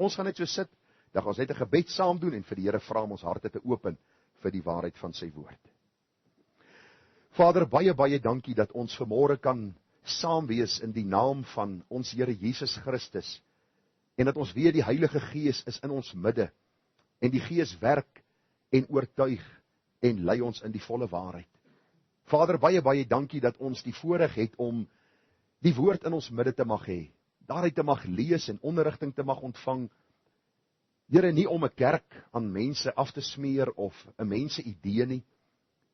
ons gaan net so sit, dan gaan ons net 'n gebed saam doen en vir die Here vra om ons harte te open vir die waarheid van sy woord. Vader, baie, baie dankie dat ons vanmôre kan saam wees in die naam van ons Here Jesus Christus, en dat ons weet die Heilige Gees is in ons midde, en die Gees werk en oortuig en lei ons in die volle waarheid. Vader, baie, baie dankie dat ons die voorreg het om die woord in ons midde te mag hê, daaruit te mag lees en onderrigting te mag ontvang. Here, nie om 'n kerk aan mense af te smeer of 'n mense idee nie,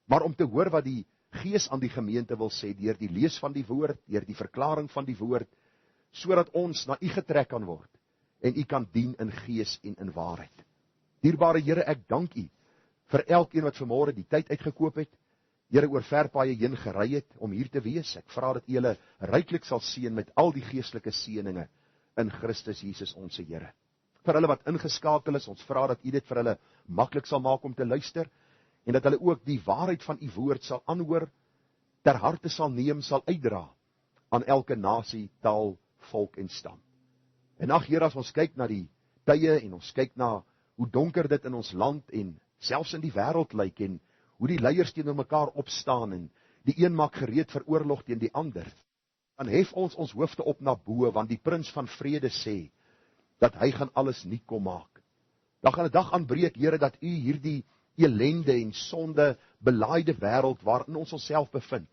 maar om te hoor wat die Gees aan die gemeente wil sê, deur die lees van die woord, deur die verklaring van die woord, sodat ons na U getrek kan word, en U kan dien in gees en in waarheid. Dierbare Here, ek dank U vir elkeen wat vanmôre die tyd uitgekoop het, Here, oor verpaaie heen gery het om hier te wees. Ek vra dat U hulle ryklik sal seën met al die geestelike seëninge in Christus Jesus ons Here. Vir hulle wat ingeskakel is, ons vra dat U dit vir hulle maklik sal maak om te luister, en dat hulle ook die waarheid van U woord sal aanhoor, ter harte sal neem, sal uitdra aan elke nasie, taal, volk en stam. En ag Here, as ons kyk na die tye en ons kyk na hoe donker dit in ons land en selfs in die wêreld lyk, en hoe die leiers teenoor mekaar opstaan en die een maak gereed vir oorlog teen die ander, dan hef ons ons hoofde op na bo, want die prins van vrede sê dat hy gaan alles nuut kom maak. Dan gaan 'n dag aanbreek, Here, dat U hierdie elende en sonde belaaide wêreld waarin ons onsself bevind,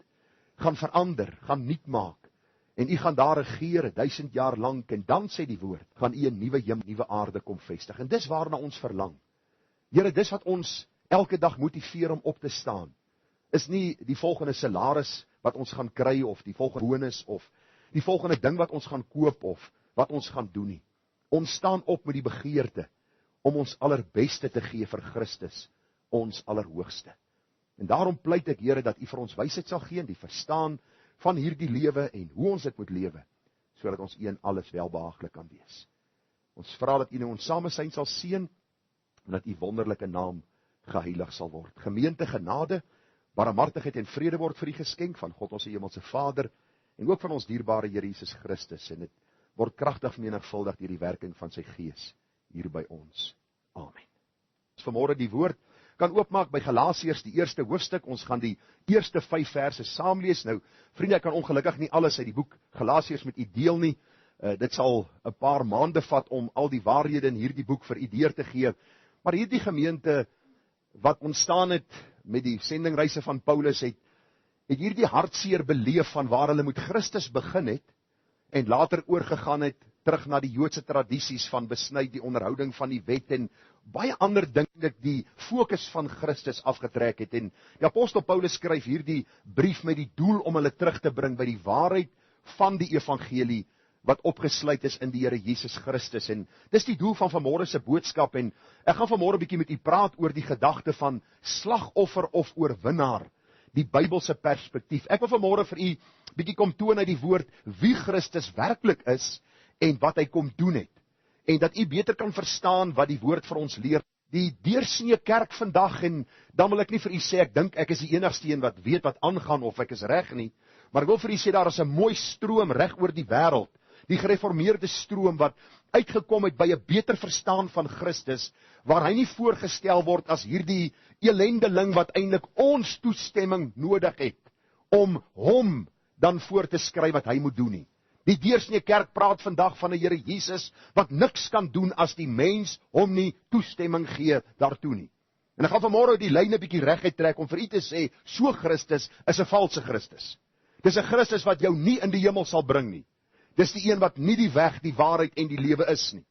gaan verander, gaan nuut maak, en U gaan daar regeer 1000 jaar lank, en dan sê die woord, gaan U 'n nuwe hemel, nuwe aarde kom vestig. En dis waarna ons verlang. Here, dis wat ons elke dag motiveer om op te staan. Is nie die volgende salaris wat ons gaan kry, of die volgende bonus, of die volgende ding wat ons gaan koop, of wat ons gaan doen nie. Ons staan op met die begeerte om ons allerbeste te gee vir Christus, ons allerhoogste. En daarom pleit ek, Here, dat U vir ons wysheid sal gee, en die verstaan van hierdie lewe en hoe ons dit moet lewe, sodat ons U in alles welbehaaglik kan wees. Ons vra dat U nou ons samesyn sal seën, en dat U wonderlike naam geheilig sal word. Gemeente, genade, barmhartigheid en vrede word vir U geskenk van God ons hemelse Vader, en ook van ons dierbare Here Jesus Christus, en dit word kragtig menigvuldig deur die werking van sy Gees hier by ons. Amen. Ons vanmôre die woord kan oopmaak by Galasiërs, die eerste hoofstuk. Ons gaan die eerste 5 verse saam lees. Nou, vriende, ek kan ongelukkig nie alles uit die boek Galasiërs met U deel nie. Dit sal 'n paar maande vat om al die waarhede in hierdie boek vir U deur te gee. Maar hierdie gemeente wat ontstaan het met die sendingreise van Paulus, het hierdie hartseer beleef van waar hulle met Christus begin het, en later oorgegaan het, terug na die Joodse tradisies van besny, die onderhouding van die wet, en baie ander dinge, die fokus van Christus afgetrek het. En die apostel Paulus skryf hierdie brief met die doel om hulle terug te bring by die waarheid van die evangelie, wat opgesluit is in die Here Jesus Christus. En dis die doel van vanmôre se boodskap, en ek gaan vanmôre 'n bietjie met u praat oor die gedagte van slagoffer of oorwinnaar, die Bybelse perspektief. Ek wil vanmôre vir u bietjie kom toon uit die woord wie Christus werklik is en wat hy kom doen het, en dat u beter kan verstaan wat die woord vir ons leer. Die deursnee kerk vandag, en dan wil ek nie vir u sê ek dink ek is die enigste een wat weet wat aangaan of ek is reg nie, maar ek wil vir u sê daar is 'n mooi stroom reg oor die wêreld, die gereformeerde stroom wat uitgekom het by 'n beter verstaan van Christus, waar hy nie voorgestel word as hierdie elendeling wat eintlik ons toestemming nodig het om hom dan voor te skryf wat hy moet doen nie. Die deursnee kerk praat vandag van 'n Here Jesus wat niks kan doen as die mens hom nie toestemming gee daartoe nie. En ek gaan vanmôre die lyne bietjie reguit trek om vir u te sê, so Christus is 'n valse Christus. Dis 'n Christus wat jou nie in die hemel sal bring nie. Dis die een wat nie die weg, die waarheid en die lewe is nie.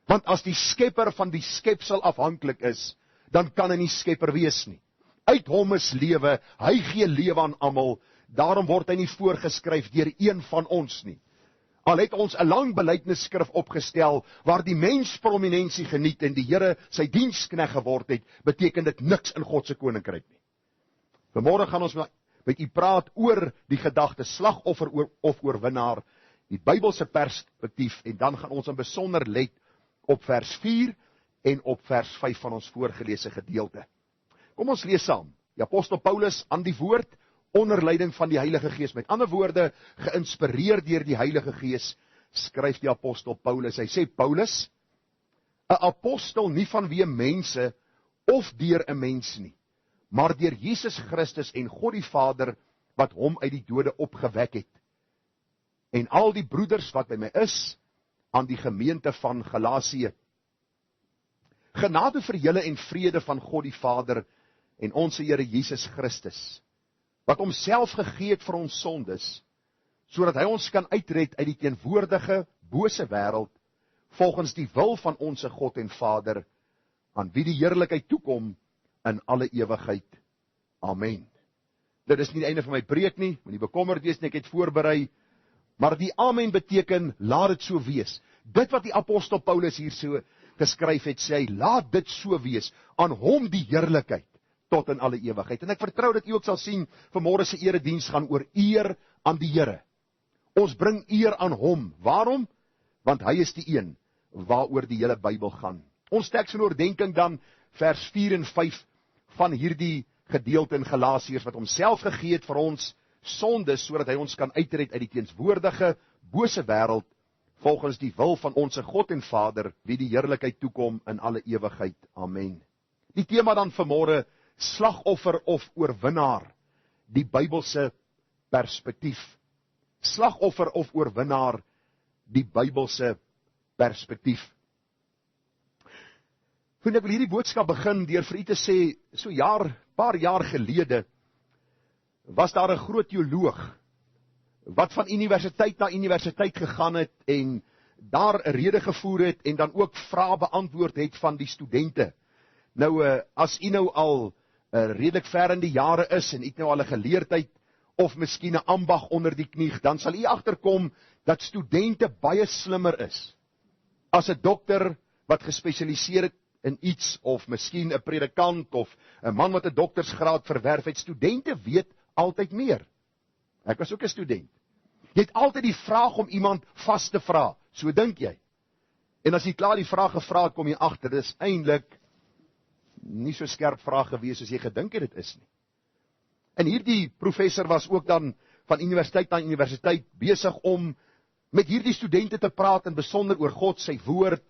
Want as die skepper van die skepsel afhanklik is, dan kan hy nie skepper wees nie. Uit hom is lewe, hy gee lewe aan almal, daarom word hy nie voorgeskryf deur een van ons nie. Al het ons 'n lang belydenisskrif opgestel, waar die mens prominensie geniet en die Here sy diensknegt geword het, beteken dit niks in God se koninkryk nie. Vanmôre gaan ons met u praat oor die gedagte slagoffer of oorwinnaar, die Bybelse perspektief, en dan gaan ons in besonder let op vers 4 en op vers 5 van ons voorgelese gedeelte. Kom ons lees saam. Die apostel Paulus aan die woord, onder leiding van die Heilige Gees. Met ander woorde, geïnspireer deur die Heilige Gees, skryf die apostel Paulus. Hy sê, Paulus, 'n apostel nie vanweë mense of deur 'n mens nie, maar deur Jesus Christus en God die Vader wat hom uit die dode opgewek het. En al die broeders wat by my is, aan die gemeente van Galasië. Genade vir julle en vrede van God die Vader en ons Here Jesus Christus, wat homself gegee het vir ons sondes, sodat hy ons kan uitred uit die teenwoordige bose wêreld, volgens die wil van ons God en Vader, aan wie die heerlikheid toekom in alle ewigheid. Amen. Dit is nie die einde van my preek nie, moenie bekommerd wees nie, ek het voorberei, maar die amen beteken, laat dit so wees. Dit wat die apostel Paulus hier so geskryf het, sê hy, laat dit so wees, aan hom die heerlikheid, tot in alle ewigheid. En ek vertrou dat u ook sal sien, vanmôre se erediens gaan oor eer aan die Here. Ons bring eer aan hom. Waarom? Want hy is die een, waaroor die hele Bybel gaan. Ons teks van oordenking dan, vers 4 en 5, van hierdie gedeelte in Galasiërs, wat homself gegee het vir ons sondes, sodat hy ons kan uitred uit die teenswoordige, bose wêreld, volgens die wil van ons God en Vader, wie die heerlikheid toekom in alle ewigheid. Amen. Die tema dan vanmôre, slagoffer of oorwinnaar, die Bybelse perspektief. Slagoffer of oorwinnaar, die Bybelse perspektief. Ek wil hierdie boodskap begin deur vir u te sê, so paar jaar gelede, was daar 'n groot teoloog, wat van universiteit na universiteit gegaan het, en daar 'n rede gevoer het, en dan ook vrae beantwoord het van die studente. Nou, as u nou al redelik ver in die jare is, en u het nou al 'n geleerdheid, of miskien 'n ambag onder die knie, dan sal u agterkom, dat studente baie slimmer is, as 'n dokter, wat gespesialiseer het in iets, of miskien 'n predikant, of 'n man wat 'n doktersgraad verwerf het. Studente weet altyd meer. Ek was ook 'n student. Jy het altyd die vraag om iemand vas te vra, so dink jy. En as jy klaar die vraag gevra het, kom jy agter, dit is eintlik nie so skerp vraag gewees as jy gedink het dit is nie. En hierdie professor was ook dan van universiteit na universiteit besig om met hierdie studente te praat, en besonder oor God, sy woord.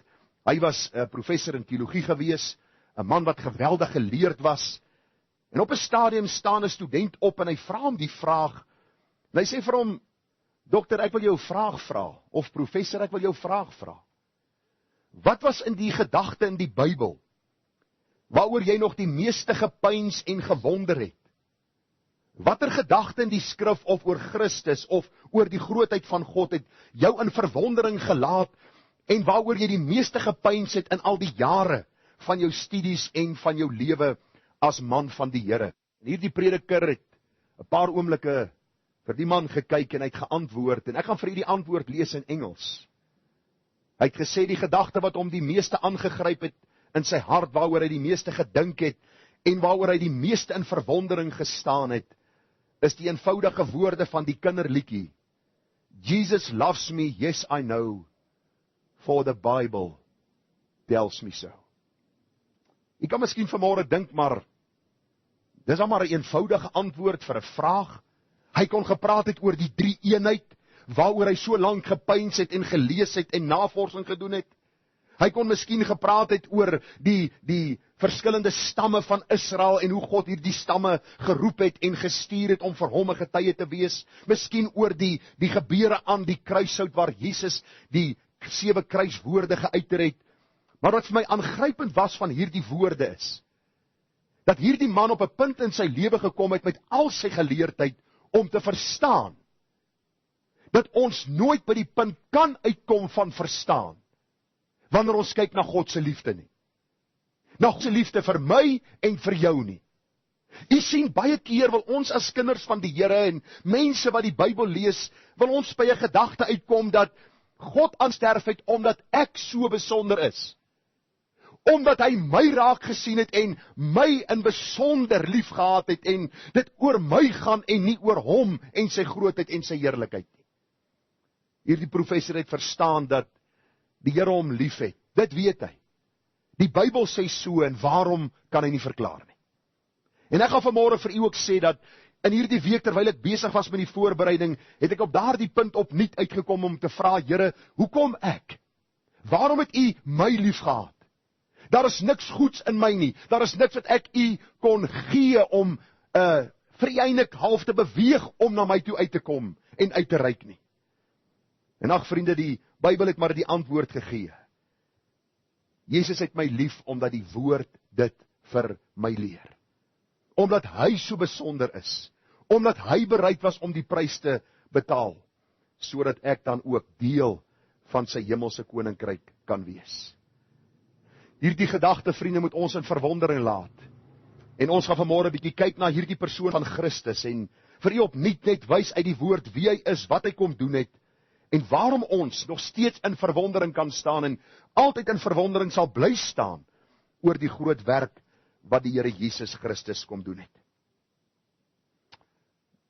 Hy was 'n professor in teologie gewees, 'n man wat geweldig geleerd was. En op 'n stadium staan 'n student op en hy vra hom die vraag. En hy sê vir hom: "Dokter, ek wil jou 'n vraag vra," of "Professor, ek wil jou 'n vraag vra. Wat was in die gedagte in die Bybel waaroor jy nog die meeste gepeins en gewonder het? Watter gedagte in die skrif of oor Christus of oor die grootheid van God het jou in verwondering gelaat, en waaroor jy die meeste gepeins het in al die jare van jou studies en van jou lewe as man van die Here?" En hierdie prediker het 'n paar oomblikke vir die man gekyk en hy het geantwoord, en ek gaan vir u die antwoord lees in Engels. Hy het gesê, die gedagte wat hom die meeste aangegryp het in sy hart, waaroor hy die meeste gedink het, en waaroor hy die meeste in verwondering gestaan het, is die eenvoudige woorde van die kinderliedjie: "Jesus loves me, yes I know, for the Bible tells me so." Jy kan miskien vanmôre dink, maar dis maar 'n eenvoudige antwoord vir 'n vraag. Hy kon gepraat het oor die drie eenheid, waaroor hy so lank gepeins het en gelees het en navorsing gedoen het. Hy kon miskien gepraat het oor die verskillende stamme van Israel, en hoe God hierdie stamme geroep het en gestuur het om vir hom 'n getuie te wees. Miskien oor die gebeure aan die kruishout, waar Jesus die 7 kruiswoorde geuiter het. Maar wat vir my aangrypend was van hierdie woorde is, dat hierdie man op 'n punt in sy lewe gekom het met al sy geleerdheid, om te verstaan, dat ons nooit by die punt kan uitkom van verstaan, wanneer ons kyk na God se liefde nie. Na God se liefde vir my en vir jou nie. U sien, baie keer wil ons as kinders van die Here en mense wat die Bybel lees, wil ons by 'n gedagte uitkom dat God aansterf het omdat ek so besonder is. Omdat hy my raak gesien het en my in besonder lief gehad het, en dit oor my gaan en nie oor hom en sy grootheid en sy heerlikheid nie. Hierdie professor het verstaan dat die Here hom lief het. Dit weet hy. Die Bybel sê so, en waarom kan hy nie verklaar nie? En ek gaan vanmôre vir u ook sê dat in hierdie week, terwyl ek besig was met die voorbereiding, het ek op daardie punt opnuut uitgekom om te vra: Here, hoekom ek? Waarom het u my lief gehad? Daar is niks goeds in my nie. Daar is niks wat ek u kon gee om vir u eintlik half te beweeg om na my toe uit te kom en uit te reik nie. En ag vriende, die Bybel het maar die antwoord gegee. Jesus het my lief omdat die woord dit vir my leer. Omdat hy so besonder is. Omdat hy bereid was om die prys te betaal, sodat ek dan ook deel van sy hemelse koninkryk kan wees. Hierdie gedagte, vriende, moet ons in verwondering laat. En ons gaan vanmôre 'n bietjie kyk na hierdie persoon van Christus en vir u opnuut net wys uit die woord wie hy is, wat hy kom doen het en waarom ons nog steeds in verwondering kan staan en altyd in verwondering sal bly staan oor die groot werk wat die Here Jesus Christus kom doen het.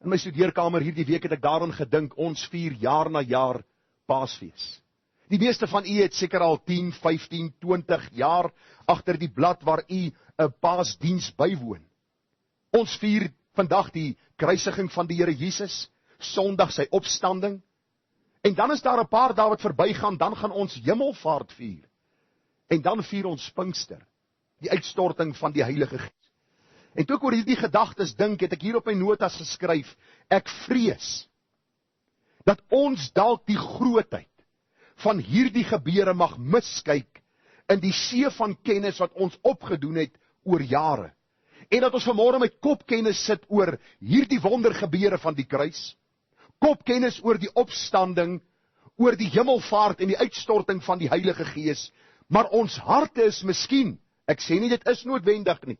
In my studeerkamer hierdie week het ek daaraan gedink, ons vier jaar na jaar Paasfees. Die meeste van u het seker al 10, 15, 20 jaar agter die blad waar u 'n Paasdiens bywoon. Ons vier vandag die kruisiging van die Here Jesus, Sondag sy opstanding, en dan is daar 'n paar dae wat verbygaan, dan gaan ons Hemelvaart vier. En dan vier ons Pinkster, die uitstorting van die Heilige Gees. En toe ek oor hierdie gedagtes dink, het ek hier op my notas geskryf, ek vrees dat ons dalk die grootheid van hierdie gebeure mag miskyk in die see van kennis wat ons opgedoen het oor jare. En dat ons vanmôre met kopkennis sit oor hierdie wondergebeure van die kruis, kopkennis oor die opstanding, oor die hemelvaart en die uitstorting van die Heilige Gees, maar ons harte is miskien, ek sê nie dit is noodwendig nie,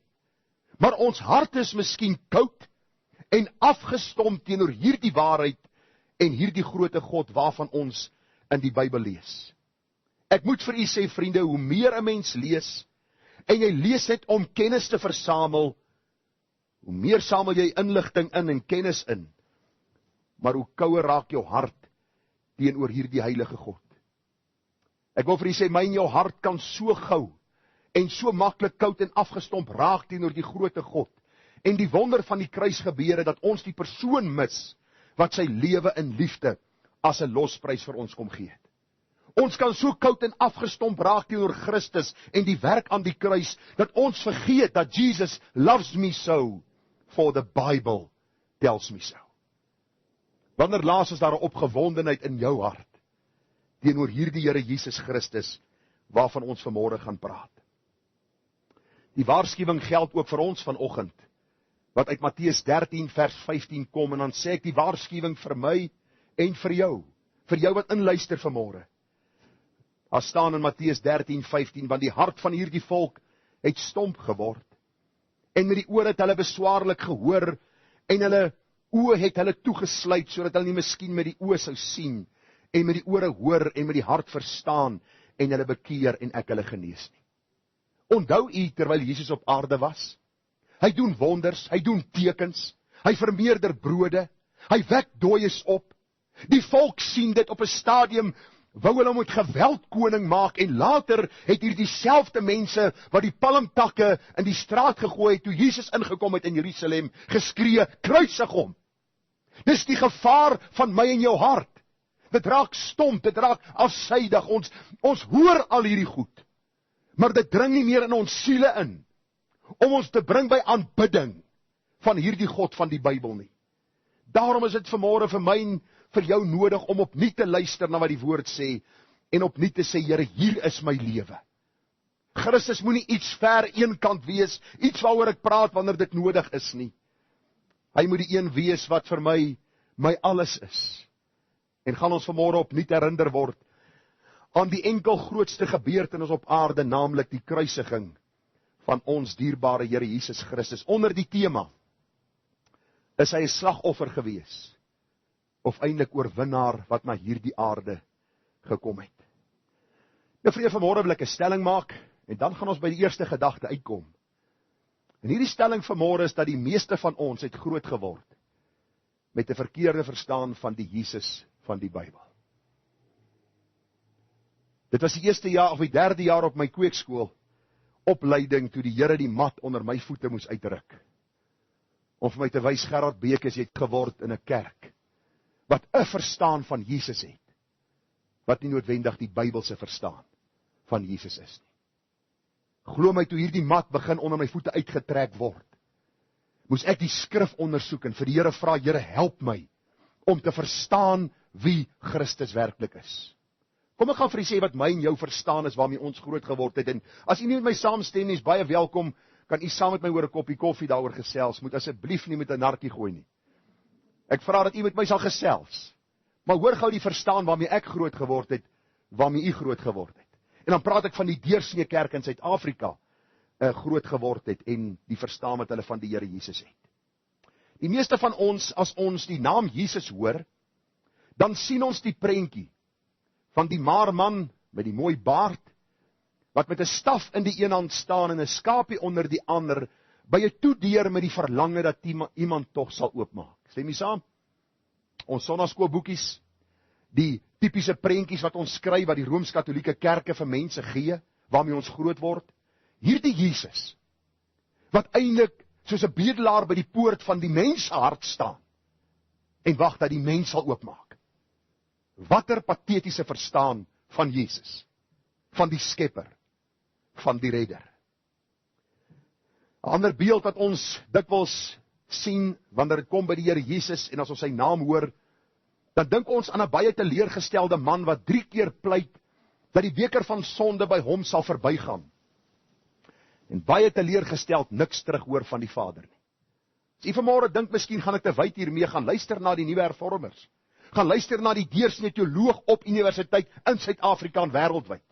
maar ons harte is miskien koud en afgestomp teenoor hierdie waarheid en hierdie groote God waarvan ons in die Bybel lees. Ek moet vir u sê, vriende, hoe meer 'n mens lees, en jy lees net om kennis te versamel, hoe meer samel jy inligting in en kennis in, maar hoe kouer raak jou hart teenoor hierdie heilige God. Ek wil vir u sê, my en jou hart kan so gou en so maklik koud en afgestomp raak teenoor die groote God, en die wonder van die kruis gebeure, dat ons die persoon mis, wat sy lewe in liefde as 'n losprys vir ons kom gee het. Ons kan so koud en afgestomp raak teenoor Christus en die werk aan die kruis, dat ons vergeet dat Jesus loves me so, for the Bible tells me so. Wanneer laas is daar 'n opgewondenheid in jou hart teenoor hierdie Here Jesus Christus waarvan ons vanmôre gaan praat? Die waarskuwing geld ook vir ons vanoggend, wat uit Matteus 13 vers 15 kom, en dan sê ek die waarskuwing vir my en vir jou wat inluister vanmôre. Daar staan in Matteus 13:15, want die hart van hierdie volk het stomp geword, en met die ore het hulle beswaarlik gehoor, en hulle oë het hulle toegesluit, sodat hulle nie miskien met die oë sou sien, en met die ore hoor, en met die hart verstaan, en hulle bekeer, en ek hulle genees nie. Onthou u, terwyl Jesus op aarde was, hy doen wonders, hy doen tekens, hy vermeerder brode, hy wek dooies op, die volk sien dit. Op 'n stadium wou hulle hom met geweld koning maak, en later het hier dieselfde mense wat die palmtakke in die straat gegooi het toe Jesus ingekom het in Jerusalem, geskree, kruisig hom. Dis die gevaar van my en jou hart. Dit raak stomp, dit raak afsydig, ons hoor al hierdie goed, maar dit dring nie meer in ons siele in, om ons te bring by aanbidding van hierdie God van die Bybel nie. Daarom is dit vanmôre vir my en vir jou nodig om opnuut te luister na wat die woord sê, en opnuut te sê, Here, hier is my lewe. Christus moenie iets ver eenkant wees, iets waaroor ek praat wanneer dit nodig is nie. Hy moet die een wees wat vir my alles is. En gaan ons vanmôre opnuut herinner word aan die enkel grootste gebeurtenis op aarde, naamlik die kruisiging van ons dierbare Here Jesus Christus, onder die tema, is hy 'n slagoffer gewees, of eintlik oorwinnaar wat na hierdie aarde gekom het. Nou vriende, vanmôre wil ek 'n stelling maak, en dan gaan ons by die eerste gedagte uitkom. En hierdie stelling vanmôre is dat die meeste van ons het groot geword met 'n verkeerde verstaan van die Jesus van die Bybel. Dit was die eerste jaar of die derde jaar op my kweekskool opleiding, toe die Here die mat onder my voete moes uitruk, om vir my te wys, Gerard Bekes, jy het geword in 'n kerk wat 'n verstaan van Jesus het, wat nie noodwendig die Bybelse verstaan van Jesus is nie. Glo my, toe hierdie mat begin onder my voete uitgetrek word, moes ek die skrif ondersoek en vir die Here vra, Here, help my om te verstaan wie Christus werklik is. Kom ek gaan vir u sê wat my en jou verstaan is, waarmee ons groot geword het, en as u nie met my saamstem nie, is baie welkom, kan u saam met my oor 'n koppie koffie daaroor gesels, moet asseblief nie met 'n narkie gooi nie. Ek vra dat u met my sal gesels, maar hoor gou die verstaan waarmee ek groot geword het, waarmee u groot geword het. En dan praat ek van die deursnee kerk in Suid-Afrika groot geword het, en die verstaan wat hulle van die Here Jesus het. Die meeste van ons, as ons die naam Jesus hoor, dan sien ons die prentjie van die maarman met die mooi baard, wat met 'n staf in die een hand staan en 'n skapie onder die ander, by 'n toedeur met die verlange dat iemand tog sal oopmaak. Stem jy saam? Ons sonnaskoolboekies, die tipiese prentjies wat ons skryf, wat die Rooms-Katolieke kerke vir mense gee, waarmee ons groot word, hierdie Jesus, wat eintlik soos 'n bedelaar by die poort van die mens se hart staan, en wag dat die mens sal oopmaak. Watter patetiese verstaan van Jesus, van die Skepper, van die Redder. 'n Ander beeld wat ons dikwels sien, wanneer dit kom by die Here Jesus, en as ons sy naam hoor, dan dink ons aan 'n baie teleurgestelde man, wat 3 keer pleit, dat die beker van sonde by hom sal verbygaan. En baie teleurgesteld niks terug hoor van die Vader nie. As u vanmôre dink, miskien gaan ek te wyd hiermee, gaan luister na die nuwe hervormers, gaan luister na die deursnee teoloog op universiteit in Suid-Afrika en wêreldwyd.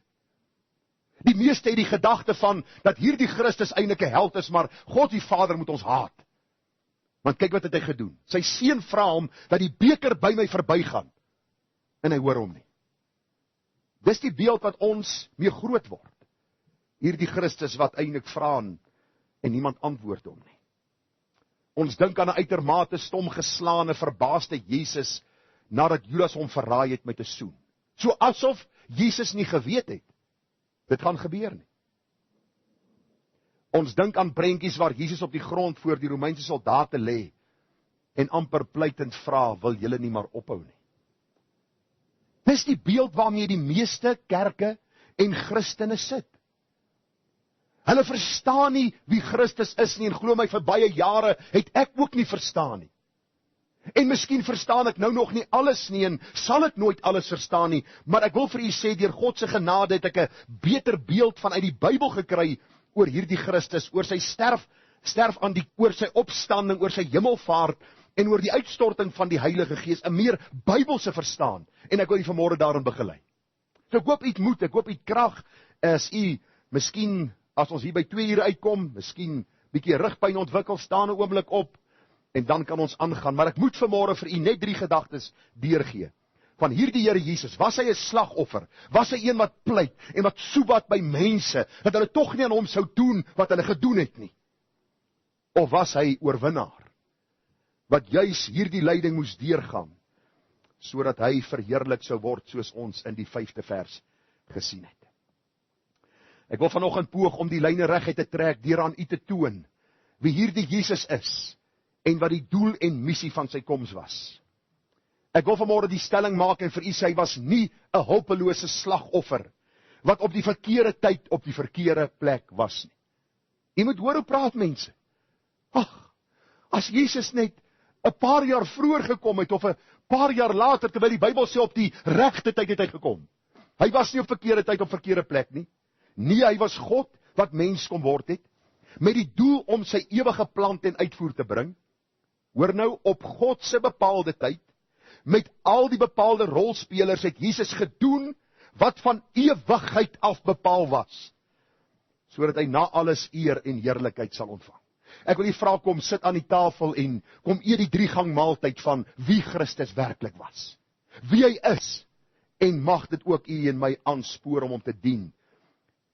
Die meeste het die gedagte van, dat hierdie Christus eintlik 'n held is, maar God die Vader moet ons haat. Want kyk wat het hy gedoen. Sy seun vra hom, dat die beker by my verbygaan, en hy hoor hom nie. Dis die beeld wat ons mee groot word. Hierdie Christus wat eintlik vra en niemand antwoord hom nie. Ons dink aan 'n uitermate stom geslaane, verbaasde Jesus, nadat Judas hom verraai het met 'n soen. So asof Jesus nie geweet het, dit gaan gebeur nie. Ons dink aan prentjies waar Jesus op die grond voor die Romeinse soldate lê, en amper pleitend vra, wil julle nie maar ophou nie. Dis die beeld waarmee die meeste kerke en Christene sit. Hulle verstaan nie wie Christus is nie, en glo my, vir baie jare het ek ook nie verstaan nie. En miskien verstaan ek nou nog nie alles nie, en sal ek nooit alles verstaan nie, maar ek wil vir u sê, deur God se genade het ek 'n beter beeld vanuit die Bybel gekry oor hierdie Christus, oor sy oor sy opstanding, oor sy hemelvaart, en oor die uitstorting van die Heilige Gees, 'n meer Bybelse verstaan, en ek wil u vanmôre daarin begelei. So ek hoop u het moed, ek hoop u het krag, as u, miskien, as ons hier by 2 ure uitkom, miskien bietjie rugpyn ontwikkel, staan 'n oomblik op, en dan kan ons aangaan, maar ek moet vanmôre vir u net 3 gedagtes deurgee. Van hierdie Here Jesus, was hy 'n slagoffer? Was hy een wat pleit, en wat soebat by mense, dat hulle tog nie aan hom sou doen, wat hulle gedoen het nie? Of was hy oorwinnaar, wat juis hierdie lyding moes deurgaan, sodat hy verheerlik sou word, soos ons in die 5de vers gesien het? Ek wil vanoggend poog om die lyne reguit te trek, deur aan u te toon, wie hierdie Jesus is, en wat die doel en missie van sy koms was. Ek wil vanmôre die stelling maak en vir u sê, hy was nie 'n hulpelose slagoffer, wat op die verkeerde tyd, op die verkeerde plek was nie. U moet hoor hoe praat mense. Ag, as Jesus net 'n paar jaar vroeër gekom het, of 'n paar jaar later, terwyl die Bybel sê op die regte tyd het hy gekom. Hy was nie op verkeerde tyd, op verkeerde plek nie. Nee, hy was God, wat mens kom word het, met die doel om sy ewige plan ten uitvoer te bring. Hoor nou, op God se bepaalde tyd, met al die bepaalde rolspelers, het Jesus gedoen, wat van ewigheid af bepaal was, sodat hy na alles eer en heerlikheid sal ontvang. Ek wil u vra, kom sit aan die tafel, en kom eet die 3-gang maaltyd van wie Christus werklik was, wie hy is, en mag dit ook u en my aanspoor om hom te dien,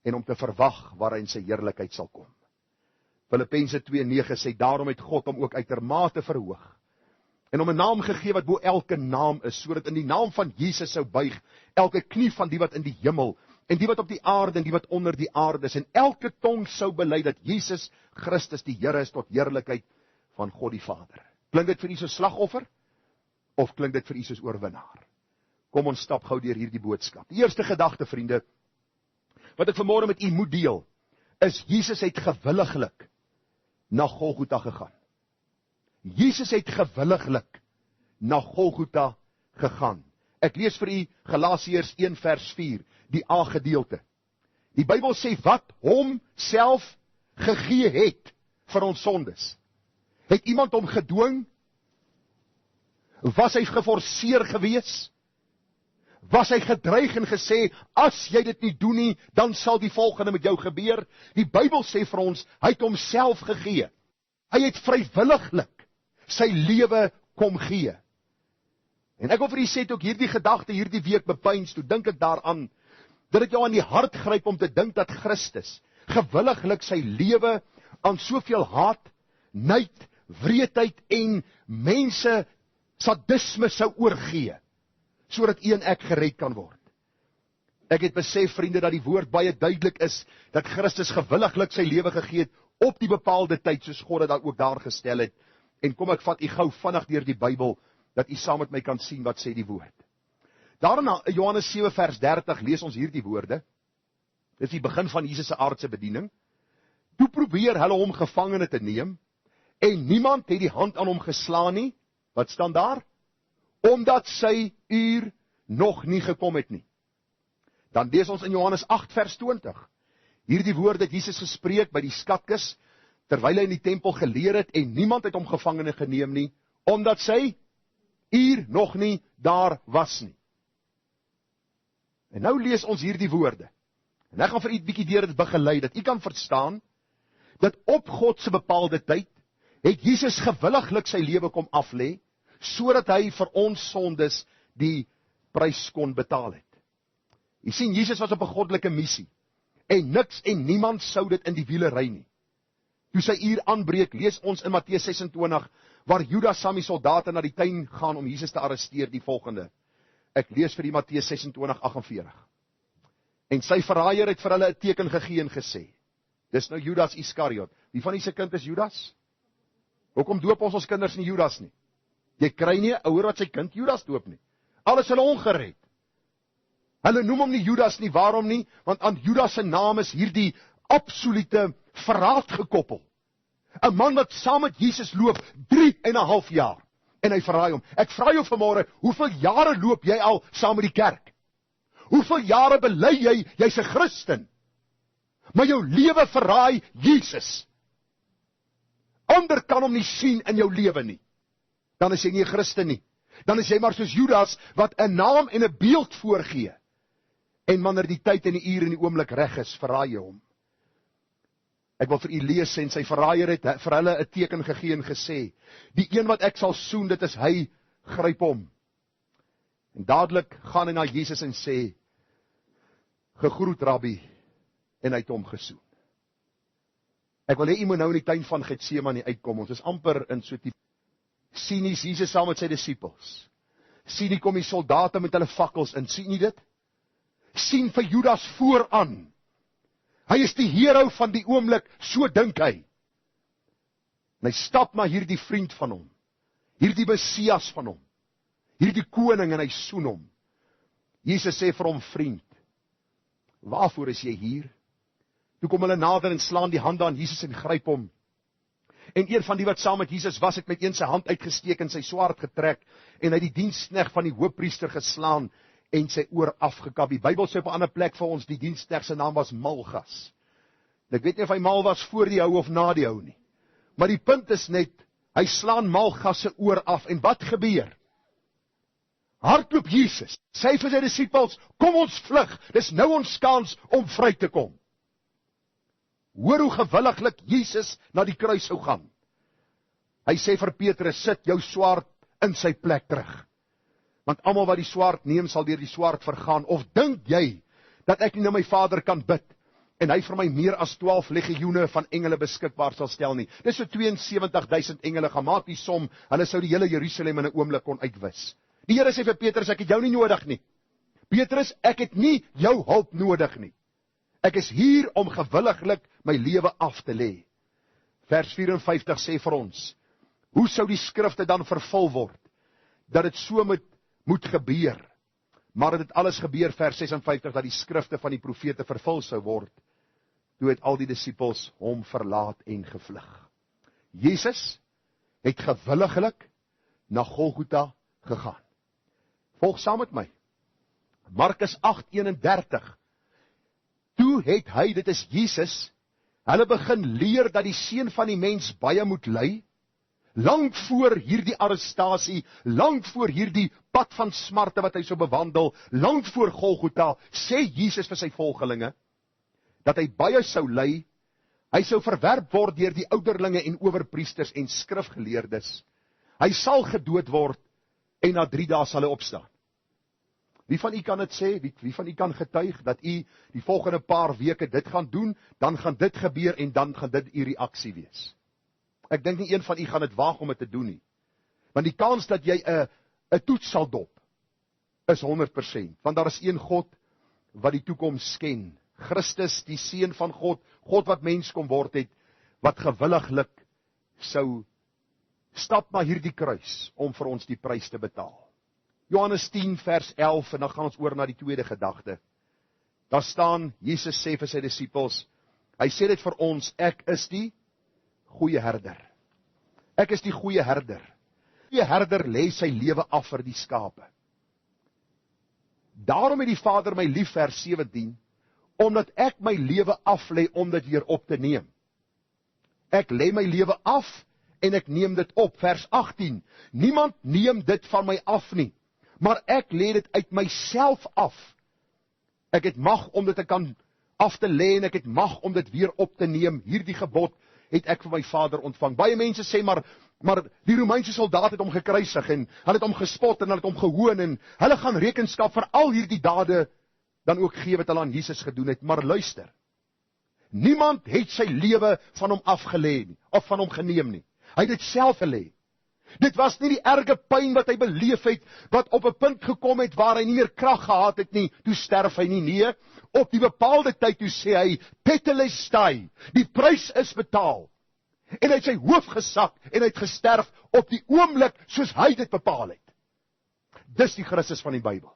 en om te verwag waar hy in sy heerlikheid sal kom. Filippense 2:9 sê, daarom het God hom ook uitermate verhoog, en hom 'n naam gegee wat bo elke naam is, sodat in die naam van Jesus sou buig elke knie van die wat in die hemel, en die wat op die aarde, en die wat onder die aarde is, en elke tong sou bely dat Jesus Christus die Here is, tot heerlikheid van God die Vader. Klink dit vir u soos slagoffer, of klink dit vir u soos oorwinnaar? Kom ons stap gou deur hierdie boodskap. Die eerste gedagte, vriende, wat ek vanmôre met u moet deel, is Jesus het gewilliglik na Golgotha gegaan. Jesus het gewilliglik na Golgotha gegaan. Ek lees vir u Galasiërs 1 vers 4, die A gedeelte. Die Bybel sê wat hom self gegee het vir ons sondes. Het iemand hom gedwing? Was hy geforseer gewees? Was hy gedreig en gesê, as jy dit nie doen nie, dan sal die volgende met jou gebeur? Die Bybel sê vir ons, hy het homself gegee. Hy het vrywilliglik sy lewe kom gee. En ek wil vir u sê, toe ek hierdie gedagte hierdie week bepeins, toe dink ek daaraan, dat dit jou aan die hart gryp om te dink dat Christus gewilliglik sy lewe aan soveel haat, nyd, wreedheid en mense sadisme sou oorgee, sodat u en ek gered kan word. Ek het besef, vriende, dat die woord baie duidelik is, dat Christus gewilliglik sy lewe gegee het, op die bepaalde tyd, soos God dit ook daar gestel het. En kom ek vat u gou vinnig deur die Bybel, dat u saam met my kan sien wat sê die woord. Daarna, Johannes 7 vers 30, lees ons hierdie woorde. Dit is die begin van Jesus se aardse bediening. Toe probeer hulle hom gevangene te neem, en niemand het die hand aan hom geslaan nie. Wat staan daar? Omdat sy uur nog nie gekom het nie. Dan lees ons in Johannes 8 vers 20. Hierdie woorde het Jesus gespreek by die skatkis, terwyl hy in die tempel geleer het, en niemand het hom gevangene geneem nie, omdat sy uur nog nie daar was nie. En nou lees ons hierdie woorde. En ek gaan vir u 'n bietjie deur dit begelei, dat u kan verstaan, dat op God se bepaalde tyd, het Jesus gewilliglik sy lewe kom aflê, sodat hy vir ons sondes die prys kon betaal het. Jy sien, Jesus was op 'n goddelike missie, en niks en niemand sou dit in die wiele ry nie. Toe sy uur aanbreek, lees ons in Matteus 26, waar Judas saam die soldate na die tuin gaan om Jesus te arresteer, die volgende. Ek lees vir die Matteus 26:48. En sy verraaier het vir hulle 'n teken gegee en gesê, dis nou Judas Iskariot. Wie van die se kind is Judas? Hoekom doop ons kinders nie Judas nie? Jy kry nie 'n ouer wat sy kind Judas doop nie. Alles hulle ongered. Hulle noem hom nie Judas nie, waarom nie? Want aan Judas se naam is hierdie absolute verraad gekoppel. 'n Man wat saam met Jesus loop 3,5 jaar, en hy verraai hom. Ek vra jou vanmôre, hoeveel jare loop jy al saam met die kerk? Hoeveel jare bely jy, jy's 'n Christen, maar jou lewe verraai Jesus? Ander kan hom nie sien in jou lewe nie. Dan is jy nie 'n Christen nie. Dan is jy maar soos Judas, wat 'n naam en 'n beeld voorgee. En wanneer die tyd en die uur en die oomblik reg is, verraai jy hom. Ek wil vir u lees, en sy verraaier het vir hulle 'n teken gegee en gesê, die een wat ek sal soen, dit is hy, gryp hom. En dadelik gaan hy na Jesus en sê, gegroet Rabbi, en hy het hom gesoen. Ek wil hê u moet nou in die tuin van Getsemane uitkom, ons is amper in so tipe, sien nie Jesus saam met sy disippels, sien nie kom die soldate met hulle fakkels in, sien nie dit? Sien vir Judas vooraan, hy is die hero van die oomblik, so dink hy. En hy stap na hierdie vriend van hom, hierdie Messias van hom, hierdie koning, en hy soen hom. Jesus sê vir hom, vriend, waarvoor is jy hier? Toe kom hulle nader en slaan die hande aan Jesus en gryp hom. En een van die wat saam met Jesus was, het met een sy hand uitgesteek en sy swaard getrek, en hy die diensknegt van die hoofpriester geslaan, en sy oor afgekap. Die Bybel sê op 'n ander plek vir ons, die diensknegt se naam was Malgas. Ek weet nie of hy mal was voor die hou of na die hou nie. Maar die punt is net, hy slaan Malgas se oor af, en wat gebeur? Hardloop Jesus, sê vir sy disippels, kom ons vlug, dis nou ons kans om vry te kom. Hoor hoe gewilliglik Jesus na die kruis sou gaan. Hy sê vir Petrus, sit jou swaard in sy plek terug. Want almal wat die swaard neem, sal deur die swaard vergaan. Of dink jy, dat ek nie na my Vader kan bid, en hy vir my meer as 12 legioene van engele beskikbaar sal stel nie? Dis so 72,000 engele, gemaak die som, hulle sou die hele Jerusalem in 'n oomblik kon uitwis. Die Here sê vir Petrus, ek het jou nie nodig nie. Petrus, ek het nie jou hulp nodig nie. Ek is hier om gewilliglik my lewe af te lê. Vers 54 sê vir ons, hoe sou die skrifte dan vervul word, dat dit so moet gebeur? Maar dit alles gebeur, vers 56, dat die skrifte van die profete vervul sou word. toe het al die disippels hom verlaat en gevlug. Jesus het gewilliglik na Golgotha gegaan. Volg saam met my. Markus 8:31. Toe het hy, dit is Jesus, hulle begin leer dat die Seun van die Mens baie moet ly, lank voor hierdie arrestasie, lank voor hierdie pad van smarte wat hy sou bewandel, lank voor Golgotha, sê Jesus vir sy volgelinge, dat hy baie sou ly, hy sou verwerp word deur die ouderlinge en owerpriesters en skrifgeleerdes, hy sal gedood word, en na 3 dae sal hy opstaan. Wie van u kan dit sê? Wie van u kan getuig dat u die volgende paar weke dit gaan doen, dan gaan dit gebeur en dan gaan dit u reaksie wees? Ek dink nie een van u gaan dit waag om dit te doen nie. Want die kans dat jy 'n toets sal dop, is 100%. Want daar is een God wat die toekoms ken. Christus, die Seun van God, God wat mens kom word het, wat gewilliglik sou stap na hierdie kruis, om vir ons die prys te betaal. Johannes 10 vers 11, en dan gaan ons oor na die tweede gedagte. Daar staan, Jesus sê vir sy disippels, hy sê dit vir ons, ek is die goeie herder. Ek is die goeie herder. Die herder lê sy lewe af vir die skape. Daarom het die Vader my lief, vers 17, omdat ek my lewe aflê om dit weer op te neem. Ek lê my lewe af en ek neem dit op, vers 18. Niemand neem dit van my af nie, maar ek lê dit uit myself af. Ek het mag om dit te kan af te lê en ek het mag om dit weer op te neem. Hierdie gebod het ek van my Vader ontvang. Baie mense sê, maar die Romeinse soldaat het hom gekruisig en hulle het hom gespot en hulle het hom gehoon en hulle gaan rekenskap vir al hierdie dade dan ook gee wat hulle aan Jesus gedoen het. Maar luister, niemand het sy lewe van hom afgelê nie, of van hom geneem nie. Hy het dit self gelê. Dit was nie die erge pyn wat hy beleef het, wat op 'n punt gekom het waar hy nie meer krag gehad het nie, toe sterf hy nie. Nee, op die bepaalde tyd toe sê hy, tetelestai, die prys is betaal. En hy het sy hoof gesak en hy het gesterf op die oomblik soos hy dit bepaal het. Dis die Christus van die Bybel.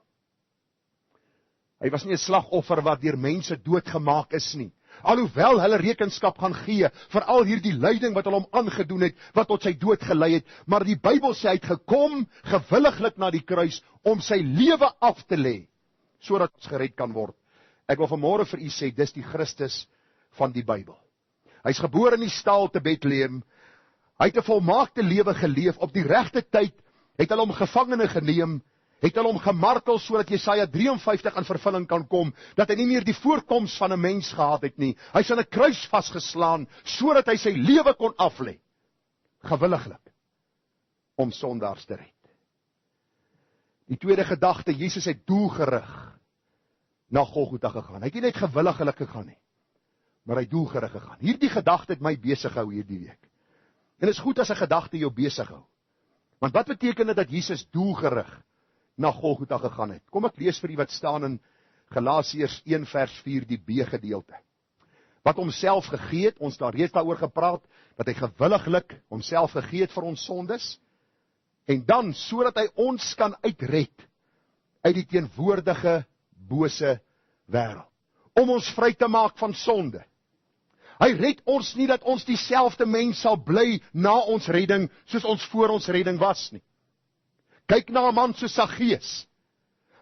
Hy was nie 'n slagoffer wat deur mense doodgemaak is nie. Alhoewel hulle rekenskap gaan gee vir al hierdie lyding wat hulle hom aangedoen het, wat tot sy dood gelei het, maar die Bybel sê hy het gekom gewilliglik na die kruis om sy lewe af te lê, sodat ons gered kan word. Ek wil vanmôre vir u sê, dis die Christus van die Bybel. Hy's gebore in die stal te Bethlehem. Hy het 'n volmaakte lewe geleef. Op die regte tyd het hulle hom gevangene geneem, het hulle hom gemartel sodat Jesaja 53 in vervulling kan kom, dat hy nie meer die voorkoms van 'n mens gehad het nie. Hy's aan 'n kruis vasgeslaan sodat hy sy lewe kon aflê, gewilliglik, om sondaars te red. Die tweede gedagte, Jesus het doelgerig na Golgotha gegaan. Hy het nie net gewilliglik gegaan nie, maar hy het doelgerig gegaan. Hierdie gedagte het my besig gehou hierdie week. En dit is goed as 'n gedagte jou besig hou. Want wat beteken dit dat Jesus doelgerig na Golgotha gegaan het? Kom ek lees vir u wat staan in Galasiërs 1 vers 4, die B gedeelte. Wat homself gegee het, ons daar reeds daaroor gepraat, dat hy gewilliglik homself gegee het vir ons sondes, en dan, sodat hy ons kan uitred uit die teenwoordige bose wêreld, om ons vry te maak van sonde. Hy red ons nie dat ons dieselfde mens sal bly na ons redding, soos ons voor ons redding was nie. Kyk na 'n man soos Saggeus.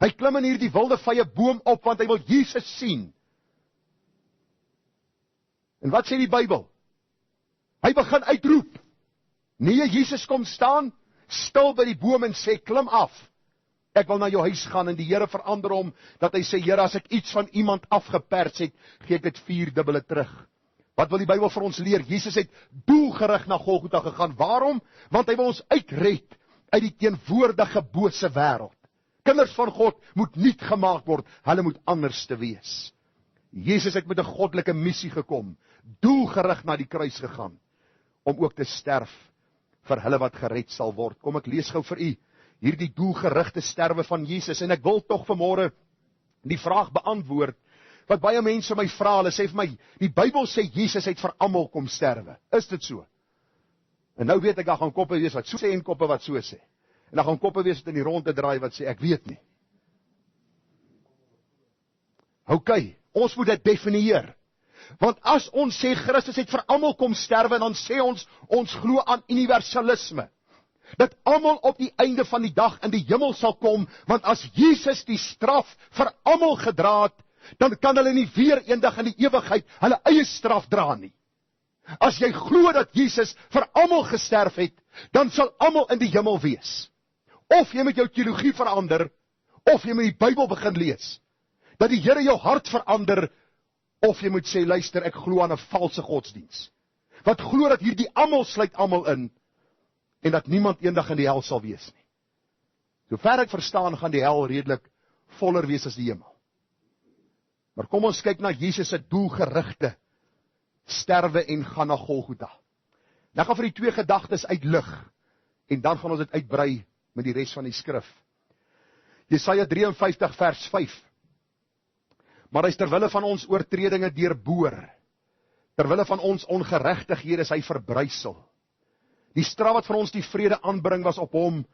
Hy klim in hierdie wilde vye boom op, want hy wil Jesus sien. En wat sê die Bybel? Hy begin uitroep. Nee, Jesus kom staan, stil by die boom en sê, klim af. Ek wil na jou huis gaan, en die Here verander hom, dat hy sê, Here, as ek iets van iemand afgepers het, gee ek dit 4-dubbele terug. Wat wil die Bybel vir ons leer? Jesus het doelgerig na Golgotha gegaan. Waarom? Want hy wil ons uitred uit die teenwoordige bose wêreld. Kinders van God moet nuut gemaak word, hulle moet anders te wees. Jesus het met 'n goddelike missie gekom, doelgerig na die kruis gegaan, om ook te sterf vir hulle wat gered sal word. Kom ek lees gou vir u hierdie doelgerigte sterwe van Jesus, en ek wil tog vanmôre die vraag beantwoord, wat baie mense my vra, hulle sê vir my, die Bybel sê Jesus het vir almal kom sterwe. Is dit so? En nou weet ek, daar gaan koppe wees wat so sê en koppe wat so sê. En daar gaan koppe wees wat in die ronde draai wat sê, ek weet nie. Ok, ons moet dit definieer. Want as ons sê Christus het vir almal kom sterwe, dan sê ons glo aan universalisme. Dat almal op die einde van die dag in die hemel sal kom, want as Jesus die straf vir almal gedra het, dan kan hulle nie weer eendag in die ewigheid hulle eie straf dra nie. As jy glo dat Jesus vir almal gesterf het, dan sal almal in die hemel wees. Of jy met jou teologie verander, of jy met die Bybel begin lees, dat die Here jou hart verander, of jy moet sê, luister, ek glo aan 'n valse godsdiens, wat glo dat hierdie almal sluit almal in, en dat niemand eendag in die hel sal wees nie. Sover ek verstaan, gaan die hel redelik voller wees as die hemel. Maar kom ons kyk na Jesus se doelgerigte sterwe en gaan na Golgotha. Nou gaan vir die twee gedagtes uitlig, en dan gaan ons dit uitbrei met die res van die skrif. Jesaja 53 vers 5. Maar hy is terwille van ons oortredinge deurboor, terwille van ons ongeregtighede is hy verbrysel. Die straf wat vir ons die vrede aanbring was op hom,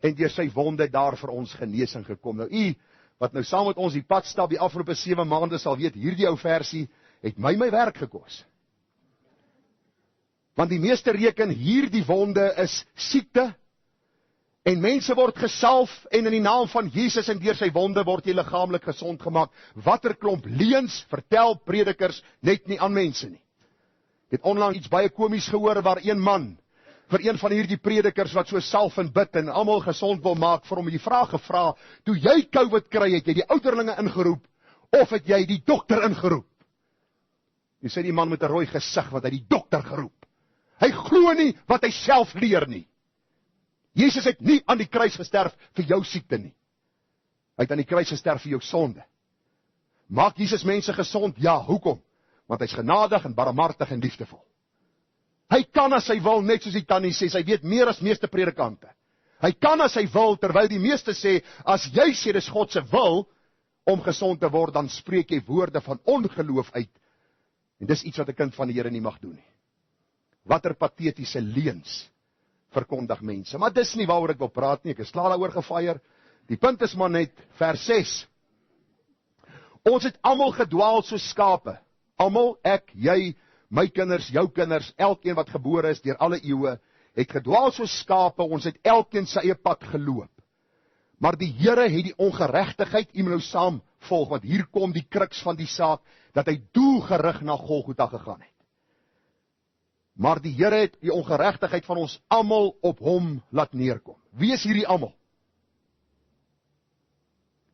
en deur sy wonde daar vir ons genesing gekom. Nou u, wat nou saam met ons die pad stap die afgelope 7 maande sal weet, hierdie ou versie het my werk gekos. Want die meeste reken hierdie wonde is siekte, en mense word gesalf, en in die naam van Jesus en deur sy wonde word jy liggaamlik gesond gemaak. Watter klomp leuns vertel predikers net nie aan mense nie. Ek het onlangs iets baie komies gehoor, waar een man vir een van hierdie predikers wat so salf en bid en almal gesond wil maak, vir hom die vraag gevra, toe jy COVID kry, het jy die ouderlinge ingeroep, of het jy die dokter ingeroep? Jy sê die man met 'n rooi gesig, wat hy die dokter geroep. Hy glo nie wat hy self leer nie. Jesus het nie aan die kruis gesterf vir jou siekte nie. Hy het aan die kruis gesterf vir jou sonde. Maak Jesus mense gesond? Ja, hoekom? Want hy's genadig en barmhartig en liefdevol. Hy kan as hy wil, net soos die tannie sê, hy weet meer as meeste predikante. Hy kan as hy wil, terwyl die meeste sê, as jy sê dis God se wil om gesond te word, dan spreek jy woorde van ongeloof uit. En dis iets wat 'n kind van die Here nie mag doen nie. Watter patetiese leuns verkondig mense. Maar dis nie waaroor ek wil praat nie, ek is klaar daaroor gefeier. Die punt is maar net, vers 6. Ons het almal gedwaal soos skape. Almal, ek, jy, my kinders, jou kinders, elkeen wat gebore is deur alle eeue, het gedwaal soos skape, ons het elkeen sy eie pad geloop. Maar die Here het die ongeregtigheid, u moet nou saam volg, want hier kom die kruks van die saak, dat hy doelgerig na Golgotha gegaan het. Maar die Here het die ongeregtigheid van ons almal op hom laat neerkom. Wie is hierdie almal?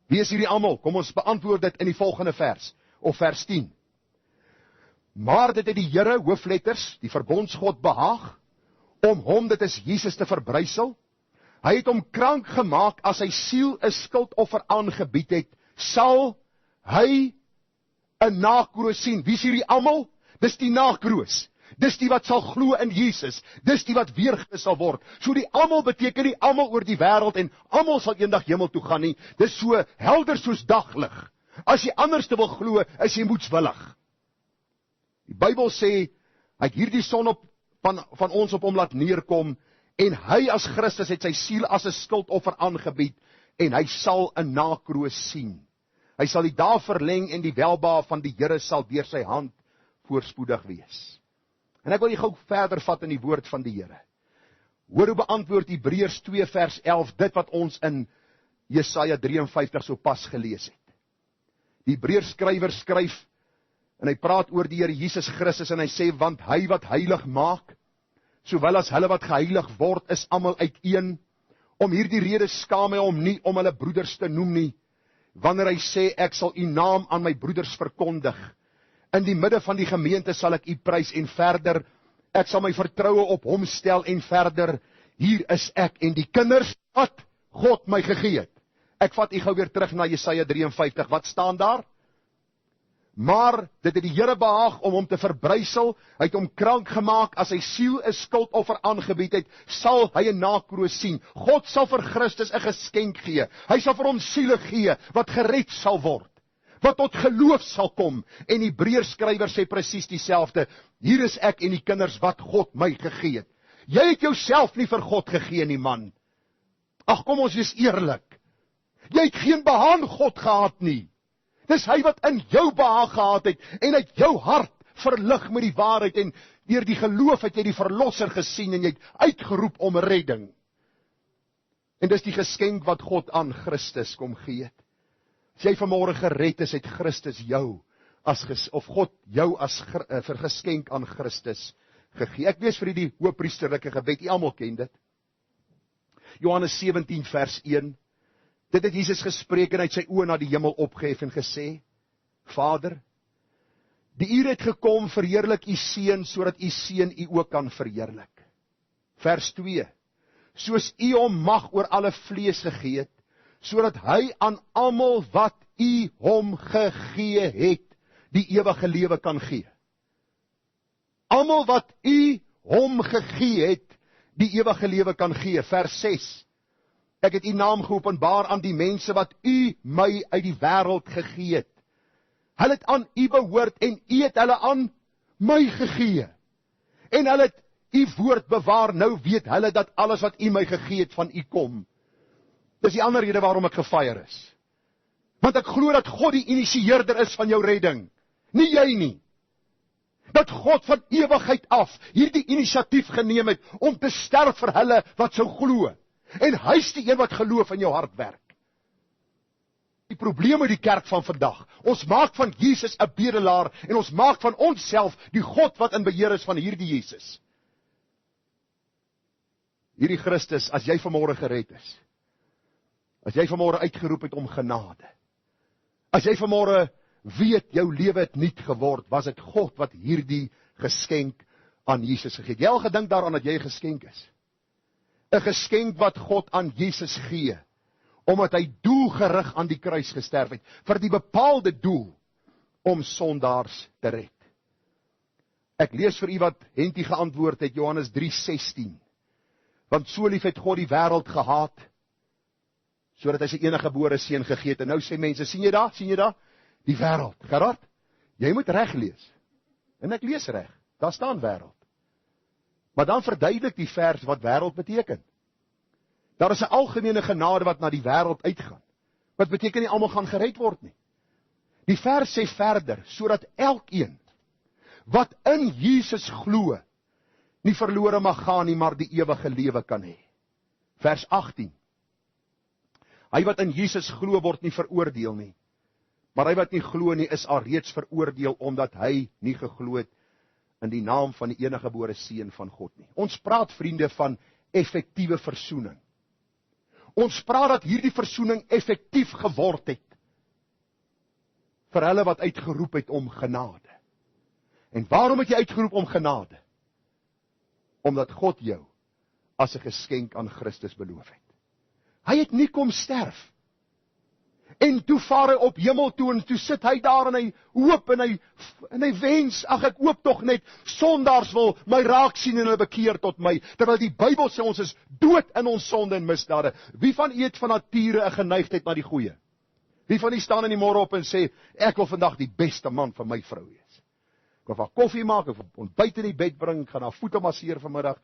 Wie is hierdie almal? Kom ons beantwoord dit in die volgende vers, of vers 10. Maar dit het die Here, hoofletters, die verbondsgod behaag, om hom, dit is Jesus, te verbrysel. Hy het hom krank gemaak, as sy siel 'n skuldoffer aangebied het, sal hy 'n nakroos sien. Wie is hierdie almal? Dis die nakroos. Dis die wat sal glo in Jesus. Dis die wat weergeris sal word. So die almal beteken nie almal oor die wêreld en almal sal eendag hemel toe gaan nie. Dis so helder soos daglig. As jy anders te wil glo, is jy moedswillig. Die Bybel sê, hy het hierdie son van ons op hom laat neerkom, en hy as Christus het sy siel as 'n skuldoffer aangebied, en hy sal 'n nakroos sien. Hy sal die dae verleng, en die welbehae van die Here sal deur sy hand voorspoedig wees. En ek wil gou verder vat in die woord van die Here. Hoor hoe beantwoord Hebreërs 2 vers 11, dit wat ons in Jesaja 53 so pas gelees het. Die Hebreërs skrywer skryf, en hy praat oor die Here Jesus Christus, en hy sê, want hy wat heilig maak, sowel as hulle wat geheilig word, is almal uiteen. Om hierdie rede skaam hy hom nie om hulle broeders te noem nie, wanneer hy sê, ek sal u naam aan my broeders verkondig. In die midde van die gemeente sal ek u prys, en verder, ek sal my vertroue op hom stel, en verder, hier is ek en die kinders wat God my gegee het. Ek vat u gou weer terug na Jesaja 53, wat staan daar? Maar dit het die Here behaag om hom te verbrysel, hy het hom krank gemaak, as sy siel 'n skuldoffer aangebied het, sal hy 'n nakroos sien. God sal vir Christus 'n geskenk gee. Hy sal vir hom siele gee wat gered sal word, wat tot geloof sal kom. En die Hebreërs skrywer sê presies dieselfde. Hier is ek en die kinders wat God my gegee het. Jy het jouself nie vir God gegee nie, man. Ag, kom ons wees eerlik. Jy het geen behaan God gehad nie. Dis hy wat in jou behaag gehad het, en uit jou hart verlig met die waarheid en deur die geloof het jy die verlosser gesien en jy het uitgeroep om redding. En dis die geskenk wat God aan Christus kom gee het. As jy vanmôre gered is, het Christus jou of God jou as vir geskenk aan Christus gegee. Ek lees vir u die hoëpriesterlike gebed, u almal ken dit. Johannes 17 vers 1. Dit het Jesus gespreek en hy het sy oë na die hemel opgehef en gesê: Vader, die uur het gekom, verheerlik u seun, sodat u seun u ook kan verheerlik. Vers 2. Soos u hom mag oor alle vlees gegee het, sodat hy aan almal wat u hom gegee het, die ewige lewe kan gee. Almal wat u hom gegee het, die ewige lewe kan gee. Vers 6. Ek het u naam geopenbaar aan die mense wat u my uit die wêreld gegee het. Hulle het aan u behoort en u het hulle aan my gegee. En hulle het u woord bewaar, nou weet hulle dat alles wat u my gegee het van u kom. Dis die ander rede waarom ek gefire is. Want ek glo dat God die initieerder is van jou redding. Nie jy nie. Dat God van ewigheid af hierdie inisiatief geneem het om te sterf vir hulle wat sou glo. En hy is die een wat geloof in jou hart werk. Die probleem met die kerk van vandag, ons maak van Jesus 'n bedelaar en ons maak van onsself die God wat in beheer is van hierdie Jesus. Hierdie Christus, as jy vanmôre gered is, as jy vanmôre uitgeroep het om genade, as jy vanmôre weet jou lewe het nuut geword, was dit God wat hierdie geskenk aan Jesus gegee het. Jy al gedink daaraan dat jy 'n geskenk is? 'n Geskenk wat God aan Jesus gee, omdat hy doelgerig aan die kruis gesterf het, vir die bepaalde doel, om sondaars te red. Ek lees vir u wat Hentie geantwoord het, Johannes 3:16. Want so lief het God die wêreld gehaat, sodat hy sy enige gebore seun gegee het. En nou sê mense, sien jy daar? Die wêreld. Gerard, jy moet reg lees. En ek lees reg. Daar staan wêreld. Maar dan verduidelik die vers wat wêreld beteken. Daar is 'n algemene genade wat na die wêreld uitgaan. Wat beteken nie almal gaan gered word nie. Die vers sê verder, sodat elkeen wat in Jesus glo, nie verlore mag gaan nie, maar die ewige lewe kan hê. Vers 18. Hy wat in Jesus glo word nie veroordeel nie, maar hy wat nie glo nie is alreeds veroordeel, omdat hy nie geglo het in die naam van die enige gebore seun van God nie. Ons praat, vriende, van effektiewe versoening. Ons praat dat hierdie versoening effektief geword het vir hulle wat uitgeroep het om genade. En waarom het jy uitgeroep om genade? Omdat God jou as 'n geskenk aan Christus beloof het. Hy het nie kom sterf. En toe vaar hy op hemel toe en toe sit hy daar en hy hoop en hy wens, ag ek hoop tog net sondaars wil my raak sien en hulle bekeer tot my, terwyl die Bybel sê ons is dood in ons sonde en misdade. Wie van u het van nature 'n geneigtheid na die goeie? Wie van u staan in die môre op en sê, ek wil vandag die beste man vir my vrou wees. Ek wil haar koffie maak, ek wil ontbyt in die bed bring, ek gaan haar voete masseer vanmiddag,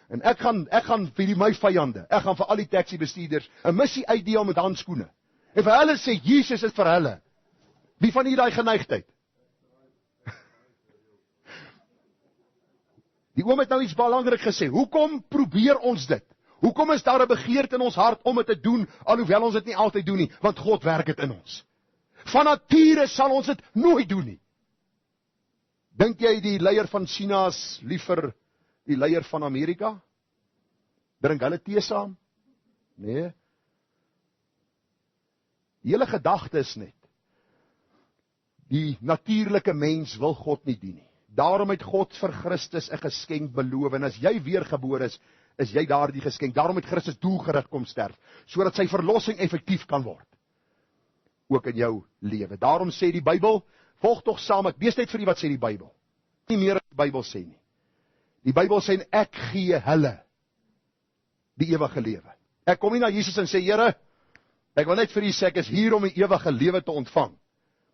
en ek gaan vir my vyande, ek gaan vir al die taxi bestuurders 'n missie uitdeel met handskoene. En vir hulle sê, Jesus is vir hulle. Wie van u daai geneigtheid? Die oom het nou iets belangrik gesê. Hoekom probeer ons dit? Hoekom is daar 'n begeerte in ons hart om dit te doen, alhoewel ons dit nie altyd doen nie? Want God werk dit in ons. Van nature sal ons dit nooit doen nie. Dink jy die leier van China is liever die leier van Amerika? Drink hulle tee saam? Nee. Die hele gedagte is net, die natuurlike mens wil God nie dien nie. Daarom het God vir Christus 'n geskenk beloof, en as jy weergebore is jy daardie geskenk. Daarom het Christus doelgerig kom sterf, sodat sy verlossing effektief kan word, ook in jou lewe. Daarom sê die Bybel, volg tog saam, ek lees net vir u wat sê die Bybel. Nie meer as die Bybel sê nie. Die Bybel sê, ek gee hulle die ewige lewe. Ek kom nie na Jesus en sê, Here, ek wil net vir u sê, ek is hier om die ewige lewe te ontvang,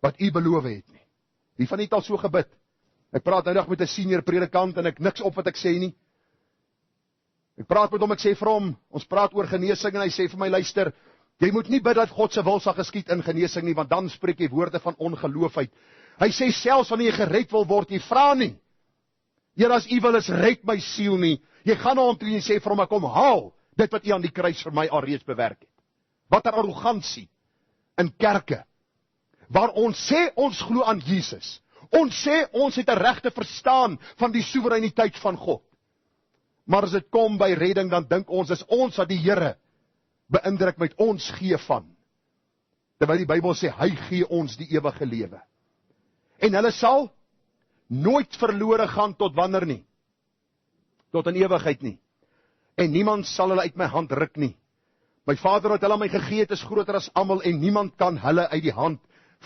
wat u beloof het nie. Wie van u het al so gebid? Ek praat nou nog met 'n senior predikant en ek niks op wat ek sê nie. Ek praat met hom, ek sê vir hom, ons praat oor genesing en hy sê vir my, luister, jy moet nie bid dat God se wil sal geskied in genesing nie, want dan spreek jy woorde van ongeloof uit. Hy sê selfs wanneer jy gered wil word, jy vra nie. Here, as U wil is, red my siel nie. Jy gaan na hom toe en jy sê vir hom, ek kom haal dit wat U aan die kruis vir my alreeds bewerk het. Wat 'n arrogansie in kerke, waar ons sê ons glo aan Jesus. Ons sê ons het 'n regte verstaan van die soewereiniteit van God. Maar as dit kom by redding, dan dink ons, is ons wat die Here beïndruk met ons gee van. Terwyl die Bybel sê, hy gee ons die ewige lewe. En hulle sal nooit verlore gaan tot wanneer nie? Tot in ewigheid nie. En niemand sal hulle uit my hand ruk nie. My Vader wat hulle aan my gegee het, is groter as almal, en niemand kan hulle uit die hand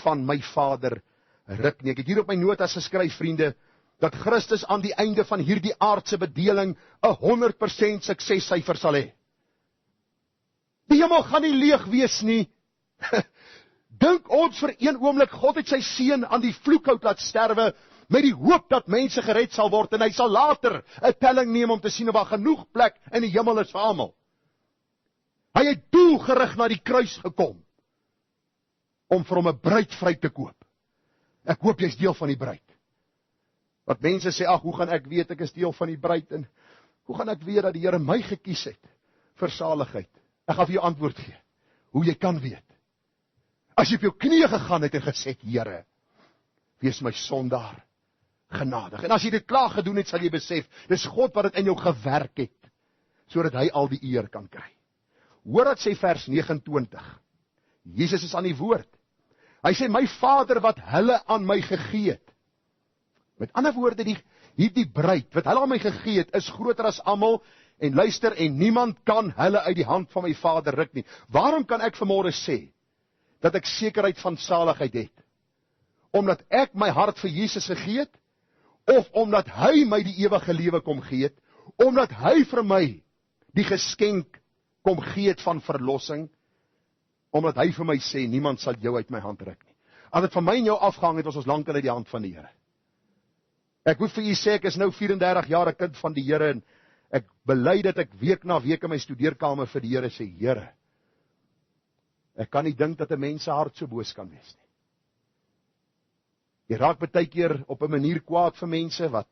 van my Vader ruk nie. Ek het hier op my notas geskryf, vriende, dat Christus aan die einde van hierdie aardse bedeling 100% suksessyfer sal hê. Die hemel gaan nie leeg wees nie. Dink ons vir een oomblik, God het sy seun aan die vloekhout laat sterwe, met die hoop dat mense gered sal word, en hy sal later 'n telling neem om te sien of daar genoeg plek in die hemel is vir almal. Hy het doelgerig na die kruis gekom, om vir hom 'n bruid vry te koop. Ek hoop jy's deel van die bruid. Wat mense sê, ag, hoe gaan ek weet ek is deel van die bruid, en hoe gaan ek weet dat die Here my gekies het vir saligheid? Ek gaan vir jou antwoord gee, hoe jy kan weet. As jy op jou knieë gegaan het en gesê, Here, wees my sondaar genadig. En as jy dit klaar gedoen het, sal jy besef, dis God wat dit in jou gewerk het, sodat hy al die eer kan kry. Hoor wat sê vers 29. Jesus is aan die woord. Hy sê, my Vader wat hulle aan my gegee het. Met ander woorde, hierdie bruid, wat hulle aan my gegee het, is groter as almal, en luister, en niemand kan hulle uit die hand van my Vader ruk nie. Waarom kan ek vanmôre sê, dat ek sekerheid van saligheid het? Omdat ek my hart vir Jesus gegee het, of omdat hy my die ewige lewe kom gee het, omdat hy vir my die geskenk kom gee het van verlossing, omdat hy vir my sê, niemand sal jou uit my hand ruk nie. As dit van my en jou afgehang het, was ons lankal uit die hand van die Here. Ek moet vir u sê, ek is nou 34 jaar 'n kind van die Here, en ek bely dat ek week na week in my studeerkamer vir die Here sê, Here, ek kan nie dink dat 'n mens se hart so boos kan wees nie. Jy raak baie keer op 'n manier kwaad vir mense wat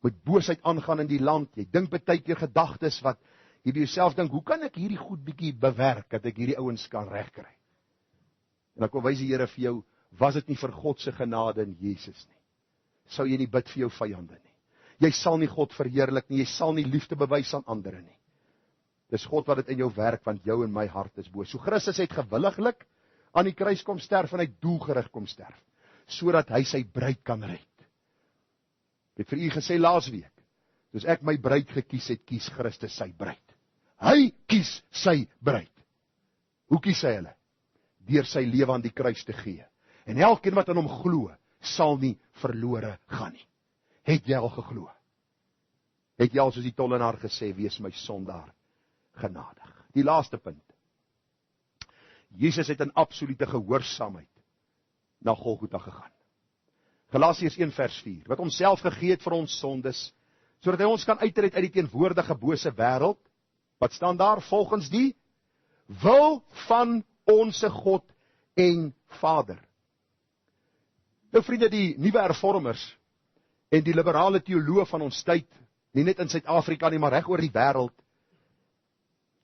met boosheid aangaan in die land. Jy dink baie keer gedagtes wat jy by jouself dink, hoe kan ek hierdie goed bietjie bewerk dat ek hierdie ouens kan regkry? En dan kom wys die Here vir jou, was dit nie vir God se genade in Jesus nie? Sou jy nie bid vir jou vyande nie? Jy sal nie God verheerlik nie, jy sal nie liefde bewys aan ander nie. Dis God wat dit in jou werk, want jou en my hart is boos. So Christus het gewilliglik aan die kruis kom sterf, en hy doelgerig kom sterf, sodat hy sy bruid kan red. Ek het vir u gesê laasweek, dus ek my bruid gekies het, kies Christus sy bruid. Hy kies sy bruid. Hoe kies hy hulle? Deur sy lewe aan die kruis te gee. En elkeen wat aan hom glo, sal nie verlore gaan nie. Het jy al geglo? Het jy al soos die tollenaar gesê, wees my sondaar genadig? Die laaste punt. Jesus het in absolute gehoorsaamheid na Golgotha gegaan. Galasiërs 1 vers 4, wat homself gegee het vir ons sondes, sodat hy ons kan uitred uit die teenwoordige bose wêreld. Wat staan daar? Volgens die wil van onsse God en Vader. Nou vriende, die nuwe hervormers en die liberale teoloë van ons tyd, nie net in Suid-Afrika nie, maar reg oor die wêreld,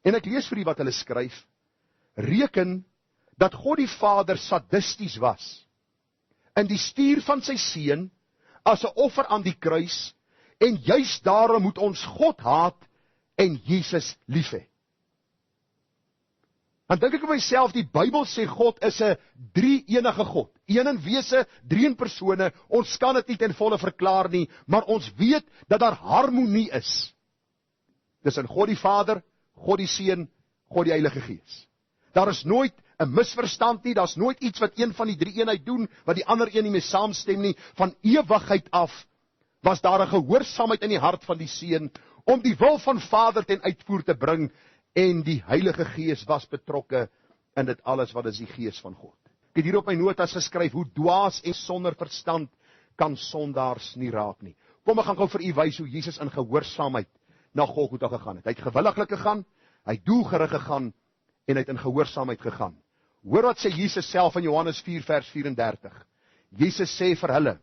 en ek lees vir u wat hulle skryf, reken dat God die Vader sadisties was in die stuur van sy seun as 'n offer aan die kruis, en juis daarom moet ons God haat en Jesus lief hê. Dan dink ek op myself, die Bybel sê God is 'n drie-enige God, een in wese, drie in persone. Ons kan dit nie ten volle verklaar nie, maar ons weet dat daar harmonie is tussen God die Vader, God die Seun, God die Heilige Gees. Daar is nooit 'n misverstand nie, daar's nooit iets wat een van die drie eenheid doen, wat die ander een nie mee saamstem nie. Van ewigheid af was daar 'n gehoorsaamheid in die hart van die Seun, om die wil van Vader ten uitvoer te bring, en die Heilige Gees was betrokke in dit alles, wat is die Gees van God. Ek het hier op my notas geskryf, hoe dwaas en sonder verstand kan sondaars nie raak nie. Kom, ek gaan gou vir u wys hoe Jesus in gehoorsaamheid na Golgotha gegaan het. Hy het gewilliglik gegaan, hy het doelgerig gegaan, en hy het in gehoorsaamheid gegaan. Hoor wat sê Jesus self in Johannes 4 vers 34. Jesus sê vir hulle,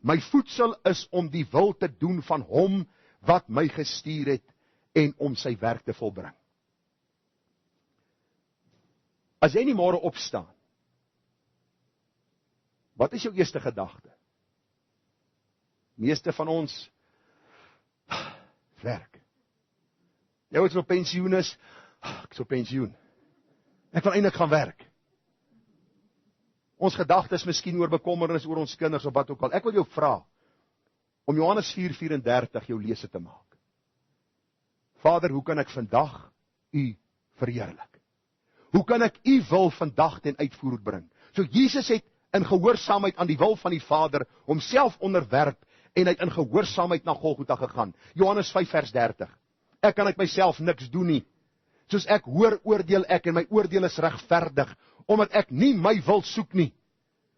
my voedsel is om die wil te doen van hom wat my gestuur het en om sy werk te volbring. As jy nie môre opstaan, wat is jou eerste gedagte? Meeste van ons, werk. Jy wat op pensioen is, ek is op pensioen. Ek wil eintlik gaan werk. Ons gedagtes is miskien oor bekommernis oor ons kinders of wat ook al. Ek wil jou vra om Johannes 4:34 jou lese te maak. Vader, hoe kan ek vandag u verheerlik? Hoe kan ek u wil vandag ten uitvoer bring? So Jesus het in gehoorsaamheid aan die wil van die Vader homself onderwerp en hy het in gehoorsaamheid na Golgotha gegaan. Johannes 5:30. Ek kan uit myself niks doen nie. Soos ek hoor, oordeel ek en my oordeel is regverdig, omdat ek nie my wil soek nie,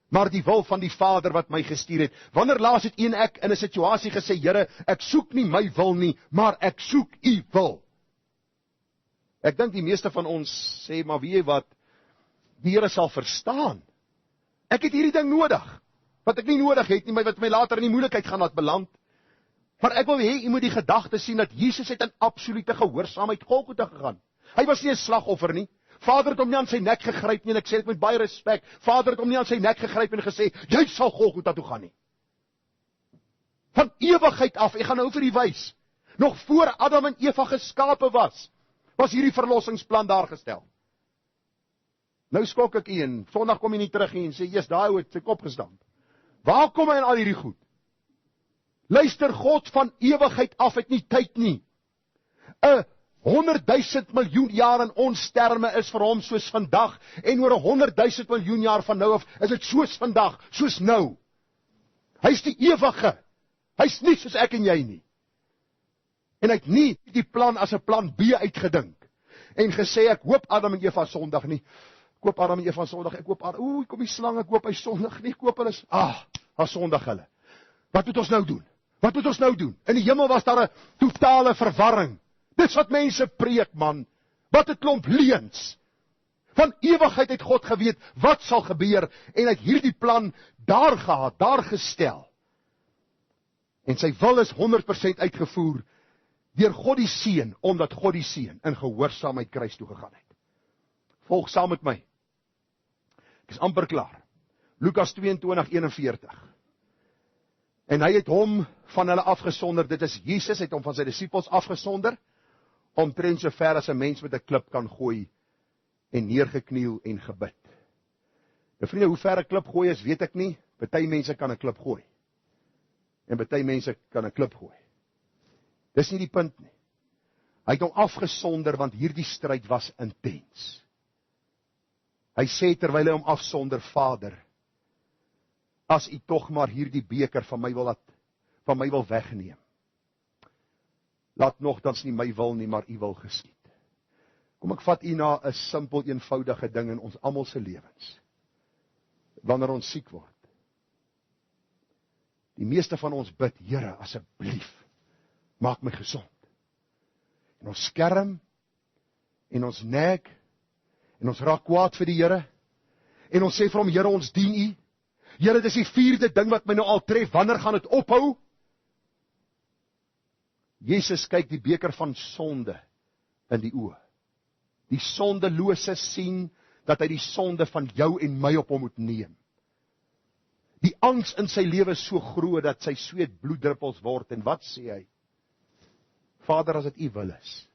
maar die wil van die Vader wat my gestuur het. Wanneer laas het een ek in 'n situasie gesê, Here, ek soek nie my wil nie, maar ek soek u wil. Ek dink die meeste van ons sê, maar weet jy wat, die Here sal verstaan. Ek het hierdie ding nodig, wat ek nie nodig het nie, maar wat my later in die moeilikheid gaan laat beland. Maar ek wil hê, jy moet die gedagte sien, dat Jesus het in absolute gehoorsaamheid Golgotha gegaan. Hy was nie 'n slagoffer nie. Vader het hom nie aan sy nek gegryp nie, en ek sê dit met baie respek, Vader het hom nie aan sy nek gegryp en gesê, jy sal Golgotha toe gaan nie. Van ewigheid af, ek gaan nou vir u wys, nog voor Adam en Eva geskape was hierdie verlossingsplan daar gestel. Nou skok ek u en Sondag kom jy nie terug en sê, yes, daai ou het sy kop gestamp. Waar kom hy in al hierdie goed? Luister, God van ewigheid af het nie tyd nie. 100,000 miljoen jaar in ons terme is vir hom soos vandag, en oor 100,000 miljoen jaar van nou af is dit soos vandag, soos nou. Hy is die ewige. Hy is nie soos ek en jy nie. En hy het nie die plan as 'n plan B uitgedink en gesê, ek hoop Adam en Eva sondig nie. Ek hoop Adam en Eva sondig, ek hoop Adam, kom die slang, ek hoop hy sondig nie, ek hoop hulle is, daar sondig hulle. Wat moet ons nou doen? Wat moet ons nou doen? In die hemel was daar 'n totale verwarring. Dis wat mense preek, man. Wat 'n klomp leuns. Van ewigheid het God geweet wat sal gebeur en hy het hierdie plan daar gehad, daar gestel. En sy wil is 100% uitgevoer deur God die Seun, omdat God die Seun in gehoorsaamheid kruis toe gegaan het. Volg saam met my. Ek is amper klaar. Lukas 22:41. En hy het hom van hulle afgesonder, dit is Jesus, het hom van sy disippels afgesonder, omtrent so ver as 'n mens met 'n klip kan gooi, en neergekniel en gebid. Nou vriende, hoe ver 'n klip gooi is, weet ek nie. Party mense kan 'n klip gooi. En party mense kan 'n klip gooi. Dis nie die punt nie. Hy het hom afgesonder, want hierdie stryd was intens. Hy sê terwyl hy hom afsonder, Vader, as u tog maar hierdie beker van my wil wegneem. Laat nogtans nie my wil nie, maar u wil geskied. Kom ek vat u na 'n simpel, eenvoudige ding in ons almal se lewens. Wanneer ons siek word. Die meeste van ons bid, Here, asseblief, maak my gesond. En ons skerm, en ons neg, en ons raak kwaad vir die Here, en ons sê vir hom, Here, ons dien u. Here, dis die 4de ding wat my nou al tref, wanneer gaan dit ophou? Jesus kyk die beker van sonde in die oë. Die sondelose sien dat hy die sonde van jou en my op hom moet neem. Die angs in sy lewe is so groot dat sy sweet bloeddruppels word, en wat sê hy? Vader, as dit u wil is.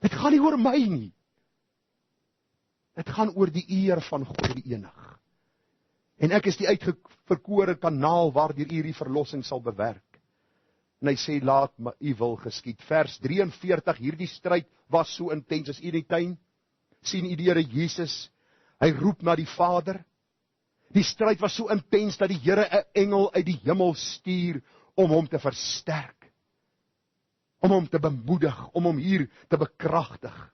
Dit gaan nie oor my nie. Dit gaan oor die eer van God die enig. En ek is die uitverkore kanaal waardeur u die verlossing sal bewerk. En hy sê, laat u wil geskied. Vers 43, hierdie stryd was so intens as in die tuin. Sien u die Here Jesus, hy roep na die Vader. Die stryd was so intens dat die Here 'n engel uit die hemel stuur om hom te versterk. Om hom te bemoedig, om hom hier te bekragtig.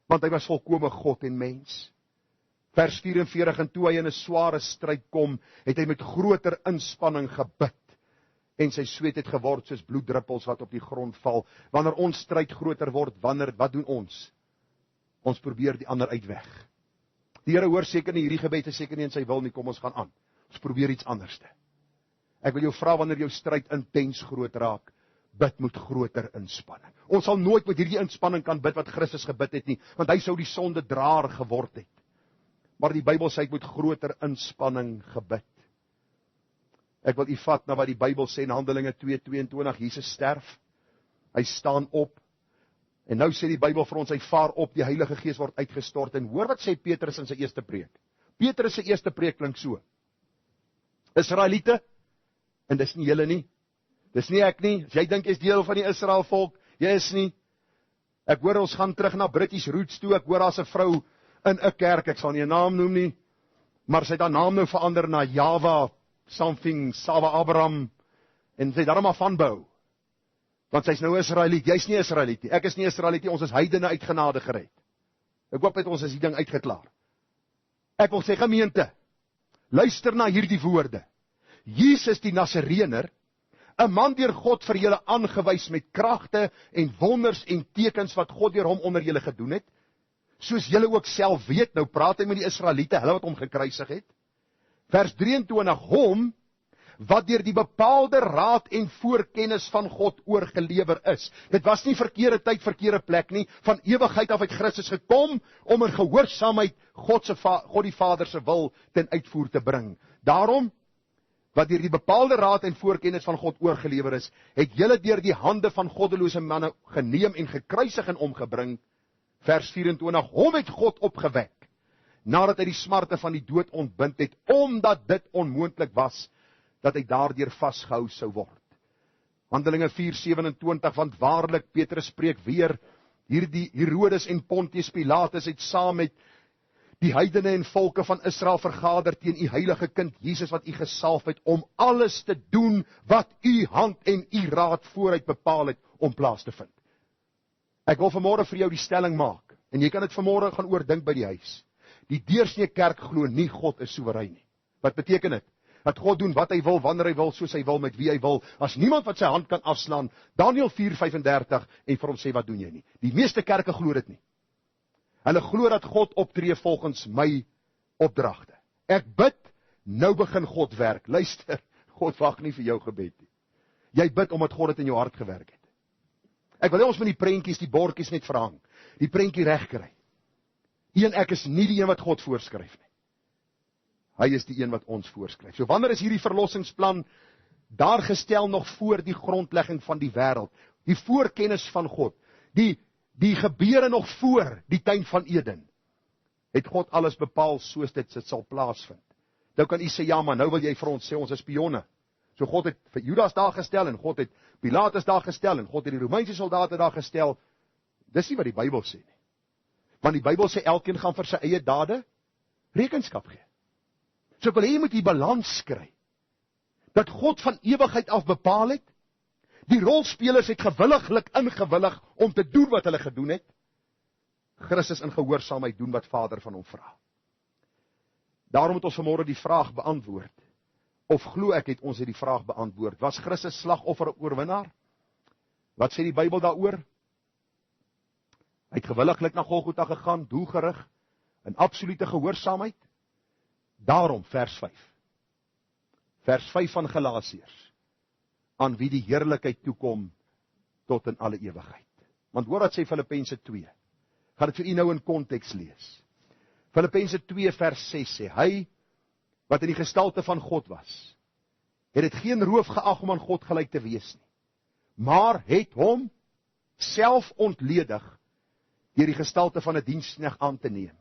Want hy was volkome God en mens. Vers 44, en toe hy in 'n sware stryd kom, het hy met groter inspanning gebid. En sy sweet het geword soos bloeddruppels wat op die grond val. Wanneer ons stryd groter word, wat doen ons? Ons probeer die ander uitweg. Die Here hoor seker nie, hierdie gebed is seker nie in sy wil nie, kom ons gaan aan. Ons probeer iets anderste. Ek wil jou vra, wanneer jou stryd intens groot raak, bid met groter inspanning. Ons sal nooit met hierdie inspanning kan bid wat Christus gebid het nie, want hy sou die sonde draer geword het. Maar die Bybel sê, ek moet groter inspanning gebid. Ek wil u vat na wat die Bybel sê in Handelinge 2:22, Jesus sterf, hy staan op, en nou sê die Bybel vir ons, hy vaar op, die Heilige Gees word uitgestort, en hoor wat sê Petrus in sy eerste preek. Petrus se eerste preek klink so: Israeliete, en dis nie julle nie, dis nie ek nie, as jy dink jy is deel van die Israel volk, jy is nie. Ek hoor ons gaan terug na British roots toe, ek hoor as 'n vrou in 'n kerk, ek sal nie 'n naam noem nie, maar sy het haar naam nou verander na Java, something, Sava Abraham, en sy het daarom af aanbou, want sy is nou Israeliet, jy is nie Israeliet nie, ek is nie Israeliet nie, ons is heidene uit genade gered. Ek hoop dat ons is die ding uitgeklaar. Ek wil sê, gemeente, luister na hierdie woorde. Jesus die Nasareëner, 'n man deur God vir julle aangewys met kragte en wonders en tekens wat God deur hom onder julle gedoen het, soos julle ook self weet. Nou praat hy met die Israeliete, hulle wat hom gekruisig het. Vers 23, hom wat deur die bepaalde raad en voorkennis van God oorgelewer is. Dit was nie verkeerde tyd, verkeerde plek nie, van ewigheid af het Christus gekom, om in gehoorsaamheid God die Vader se wil ten uitvoer te bring. Daarom, wat deur die bepaalde raad en voorkennis van God oorgelewer is, het julle deur die hande van goddelose manne geneem en gekruisig en omgebring. Vers 24, hom het God opgewek, nadat hy die smarte van die dood ontbind het, omdat dit onmoontlik was, dat hy daardeur vasgehou sou word. Handelinge 4:27, want waarlik, Petrus spreek weer, hierdie Herodes en Pontius Pilatus het saam met die heidene en volke van Israel vergader teen u heilige kind Jesus wat u gesalf het, om alles te doen wat u hand en u raad vooruit bepaal het om plaas te vind. Ek wil vanmôre vir jou die stelling maak, en jy kan dit vanmôre gaan oordink by die huis. Die deursnee kerk glo nie God is soewerein nie. Wat beteken dit? Dat God doen wat hy wil, wanneer hy wil, soos hy wil, met wie hy wil. As niemand wat sy hand kan afslaan, Daniël 4:35, en vir hom sê, wat doen jy nie? Die meeste kerke glo dit nie. Hulle glo dat God optree volgens my opdragte. Ek bid, nou begin God werk. Luister, God wag nie vir jou gebed nie. Jy bid omdat God dit in jou hart gewerk het. Ek wil hê ons moet die prentjies, die bordjies net verhang. Die prentjie regkry. Ek is nie die een wat God voorskryf nie. Hy is die een wat ons voorskryf. So wanneer is hierdie verlossingsplan daar gestel nog voor die grondlegging van die wêreld? Die voorkennis van God, die gebeure nog voor die tuin van Eden, het God alles bepaal soos dit sal plaasvind. Nou kan u sê, ja, maar nou wil jy vir ons sê, ons is spionne. So God het vir Judas daar gestel, en God het Pilatus daar gestel, en God het die Romeinse soldate daar gestel. Dis nie wat die Bybel sê nie. Want die Bybel sê, elkeen gaan vir sy eie dade rekenskap gee. So ek wil hê jy moet die balans kry, dat God van ewigheid af bepaal het, die rolspelers het gewilliglik ingewillig om te doen wat hulle gedoen het, Christus in gehoorsaamheid doen wat Vader van hom vra. Daarom moet ons vanmôre die vraag beantwoord, of glo ek het ons die vraag beantwoord, was Christus slagoffer 'n oorwinnaar? Wat sê die Bybel daaroor? Hy het gewilliglik na Golgotha gegaan, doelgerig, in absolute gehoorsaamheid. Daarom, vers 5 van Galasiërs, aan wie die heerlikheid toekom tot in alle ewigheid. Want hoor wat sê Filippense 2, gaan dit vir u nou in konteks lees. Filippense 2 vers 6 sê, hy wat in die gestalte van God was, het dit geen roof geag om aan God gelyk te wees nie, maar het hom self ontledig deur die gestalte van 'n diensknegt aan te neem.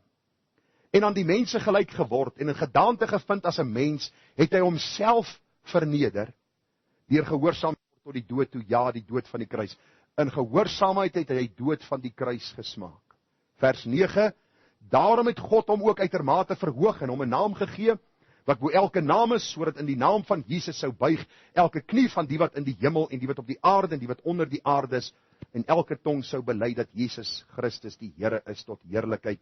En aan die mense gelyk geword en in gedaante gevind as 'n mens, het hy homself verneder deur gehoorsaam tot die dood toe, ja, die dood van die kruis. In gehoorsaamheid het hy dood van die kruis gesmaak. Vers 9, daarom het God hom ook uitermate verhoog en hom 'n naam gegee, wat bo elke naam is, sodat in die naam van Jesus sou buig elke knie van die wat in die hemel en die wat op die aarde en die wat onder die aarde is, en elke tong sou bely dat Jesus Christus die Here is, tot heerlikheid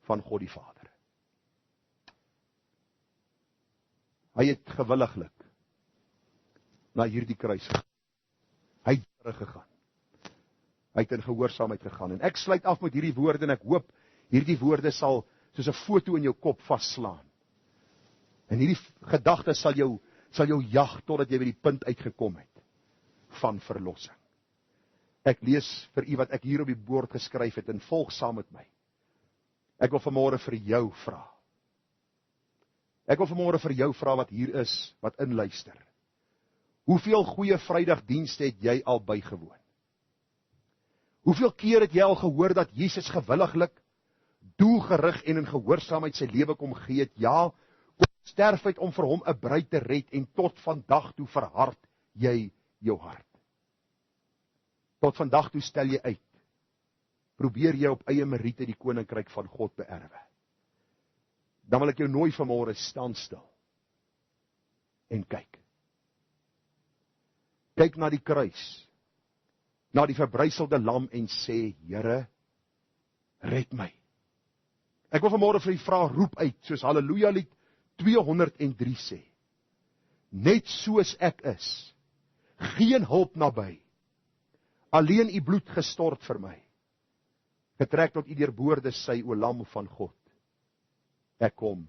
van God die Vader. Hy het gewilliglik na hierdie kruis gegaan. Hy het teruggegaan. Hy het in gehoorsaamheid gegaan. En ek sluit af met hierdie woorde, en ek hoop hierdie woorde sal soos 'n foto in jou kop vasslaan. En hierdie gedagte sal jou jag totdat jy by die punt uitgekom het van verlossing. Ek lees vir u wat ek hier op die bord geskryf het en volg saam met my. Ek wil vanmôre vir jou vra. Ek wil vanmôre vir jou vra wat hier is, wat inluister. Hoeveel goeie Vrydagdienste het jy al bygewoon? Hoeveel keer het jy al gehoor dat Jesus gewilliglik, doelgerig en in gehoorsaamheid sy lewe kom gee het? Ja, kom sterf uit om vir hom 'n bruid te red en tot vandag toe verhard jy jou hart. Tot vandag toe stel jy uit. Probeer jy op eie meriete die koninkryk van God beerwe. Dan wil ek jou nooi vanmôre staan stil en kyk. Kyk na die kruis, na die verbryselde lam en sê, Here, red my. Ek wil vanmôre vir u vra, roep uit, soos Halleluja lied 203 sê. Net soos ek is, geen hulp naby, alleen u bloed gestort vir my. Getrek tot u deurboorde sy, o lam van God. Ek kom.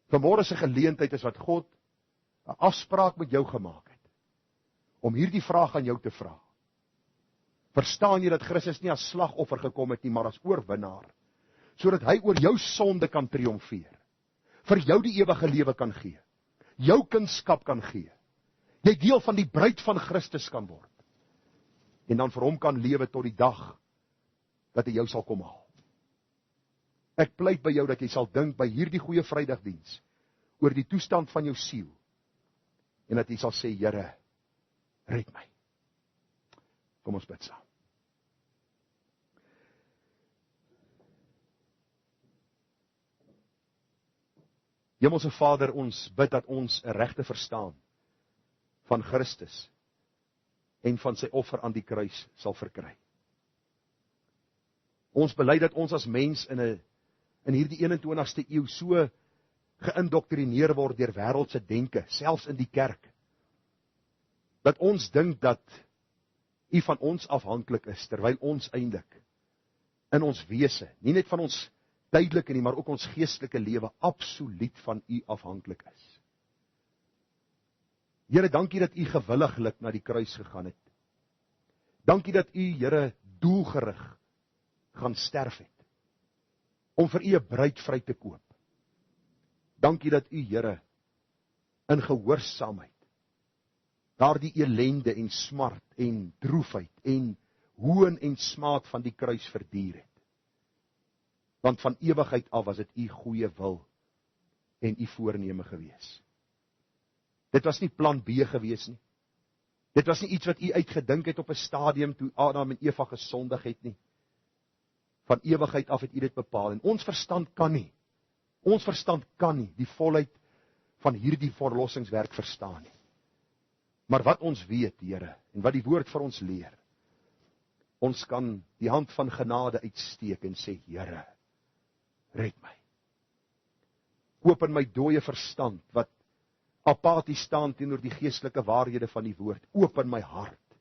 Vanmôre se geleentheid is wat God 'n afspraak met jou gemaak het, om hierdie vraag aan jou te vra. Verstaan jy dat Christus nie as slagoffer gekom het nie, maar as oorwinnaar, sodat hy oor jou sonde kan triomfeer, vir jou die ewige lewe kan gee, jou kindskap kan gee, jy deel van die bruid van Christus kan word, en dan vir hom kan lewe tot die dag, dat hy jou sal kom haal. Ek pleit by jou dat jy sal dink by hierdie goeie Vrydagdiens, oor die toestand van jou siel, en dat jy sal sê, Here, red my. Kom ons bid saam. Hemelse Vader, ons bid dat ons 'n regte verstaan van Christus en van sy offer aan die kruis sal verkry. Ons bely dat ons as mens in hierdie 21ste eeu so geïndoktrineer word deur wêreldse denke, selfs in die kerk, dat ons dink dat u van ons afhanklik is, terwyl ons eintlik in ons wese, nie net van ons tydelike nie, maar ook ons geestelike lewe, absoluut van u afhanklik is. Here, dankie dat u gewilliglik na die kruis gegaan het. Dankie dat u, Here, doelgerig gaan sterf het, om vir u 'n bruid vry te koop. Dankie dat u, Here, in gehoorsaamheid daardie elende en smart en droefheid en hoon en smaad van die kruis verduur het. Want van ewigheid af was dit u goeie wil en u voorneme gewees. Dit was nie plan B gewees nie. Dit was nie iets wat u uitgedink het op 'n stadium toe Adam en Eva gesondig het nie. Van ewigheid af het u dit bepaal en ons verstand kan nie die volheid van hierdie verlossingswerk verstaan nie. Maar wat ons weet, Here, en wat die woord vir ons leer, ons kan die hand van genade uitsteek en sê, Here, red my. Open my dooie verstand, wat apaties staan teenoor die geestelike waarhede van die woord. Open my hart,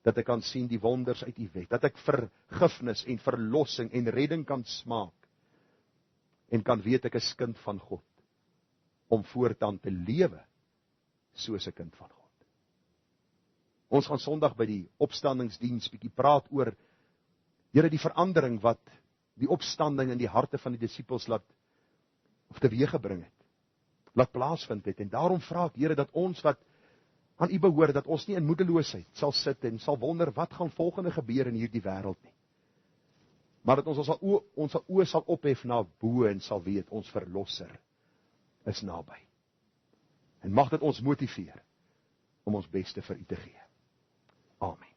dat ek kan sien die wonders uit u wet, dat ek vergifnis en verlossing en redding kan smaak, en kan weet ek is kind van God, om voortaan te lewe, soos 'n kind van God. Ons gaan Sondag by die opstandingsdiens bietjie praat oor, Here, die verandering wat die opstanding in die harte van die disippels teweeggebring het, laat plaasvind het, en daarom vra ek, Here, dat ons wat aan u behoort, dat ons nie in moedeloosheid sal sit en sal wonder, wat gaan volgende gebeur in hierdie wêreld nie, maar dat ons oë sal ophef na bo en sal weet, ons verlosser is naby. En mag dit ons motiveer om ons beste vir u te gee. Amen.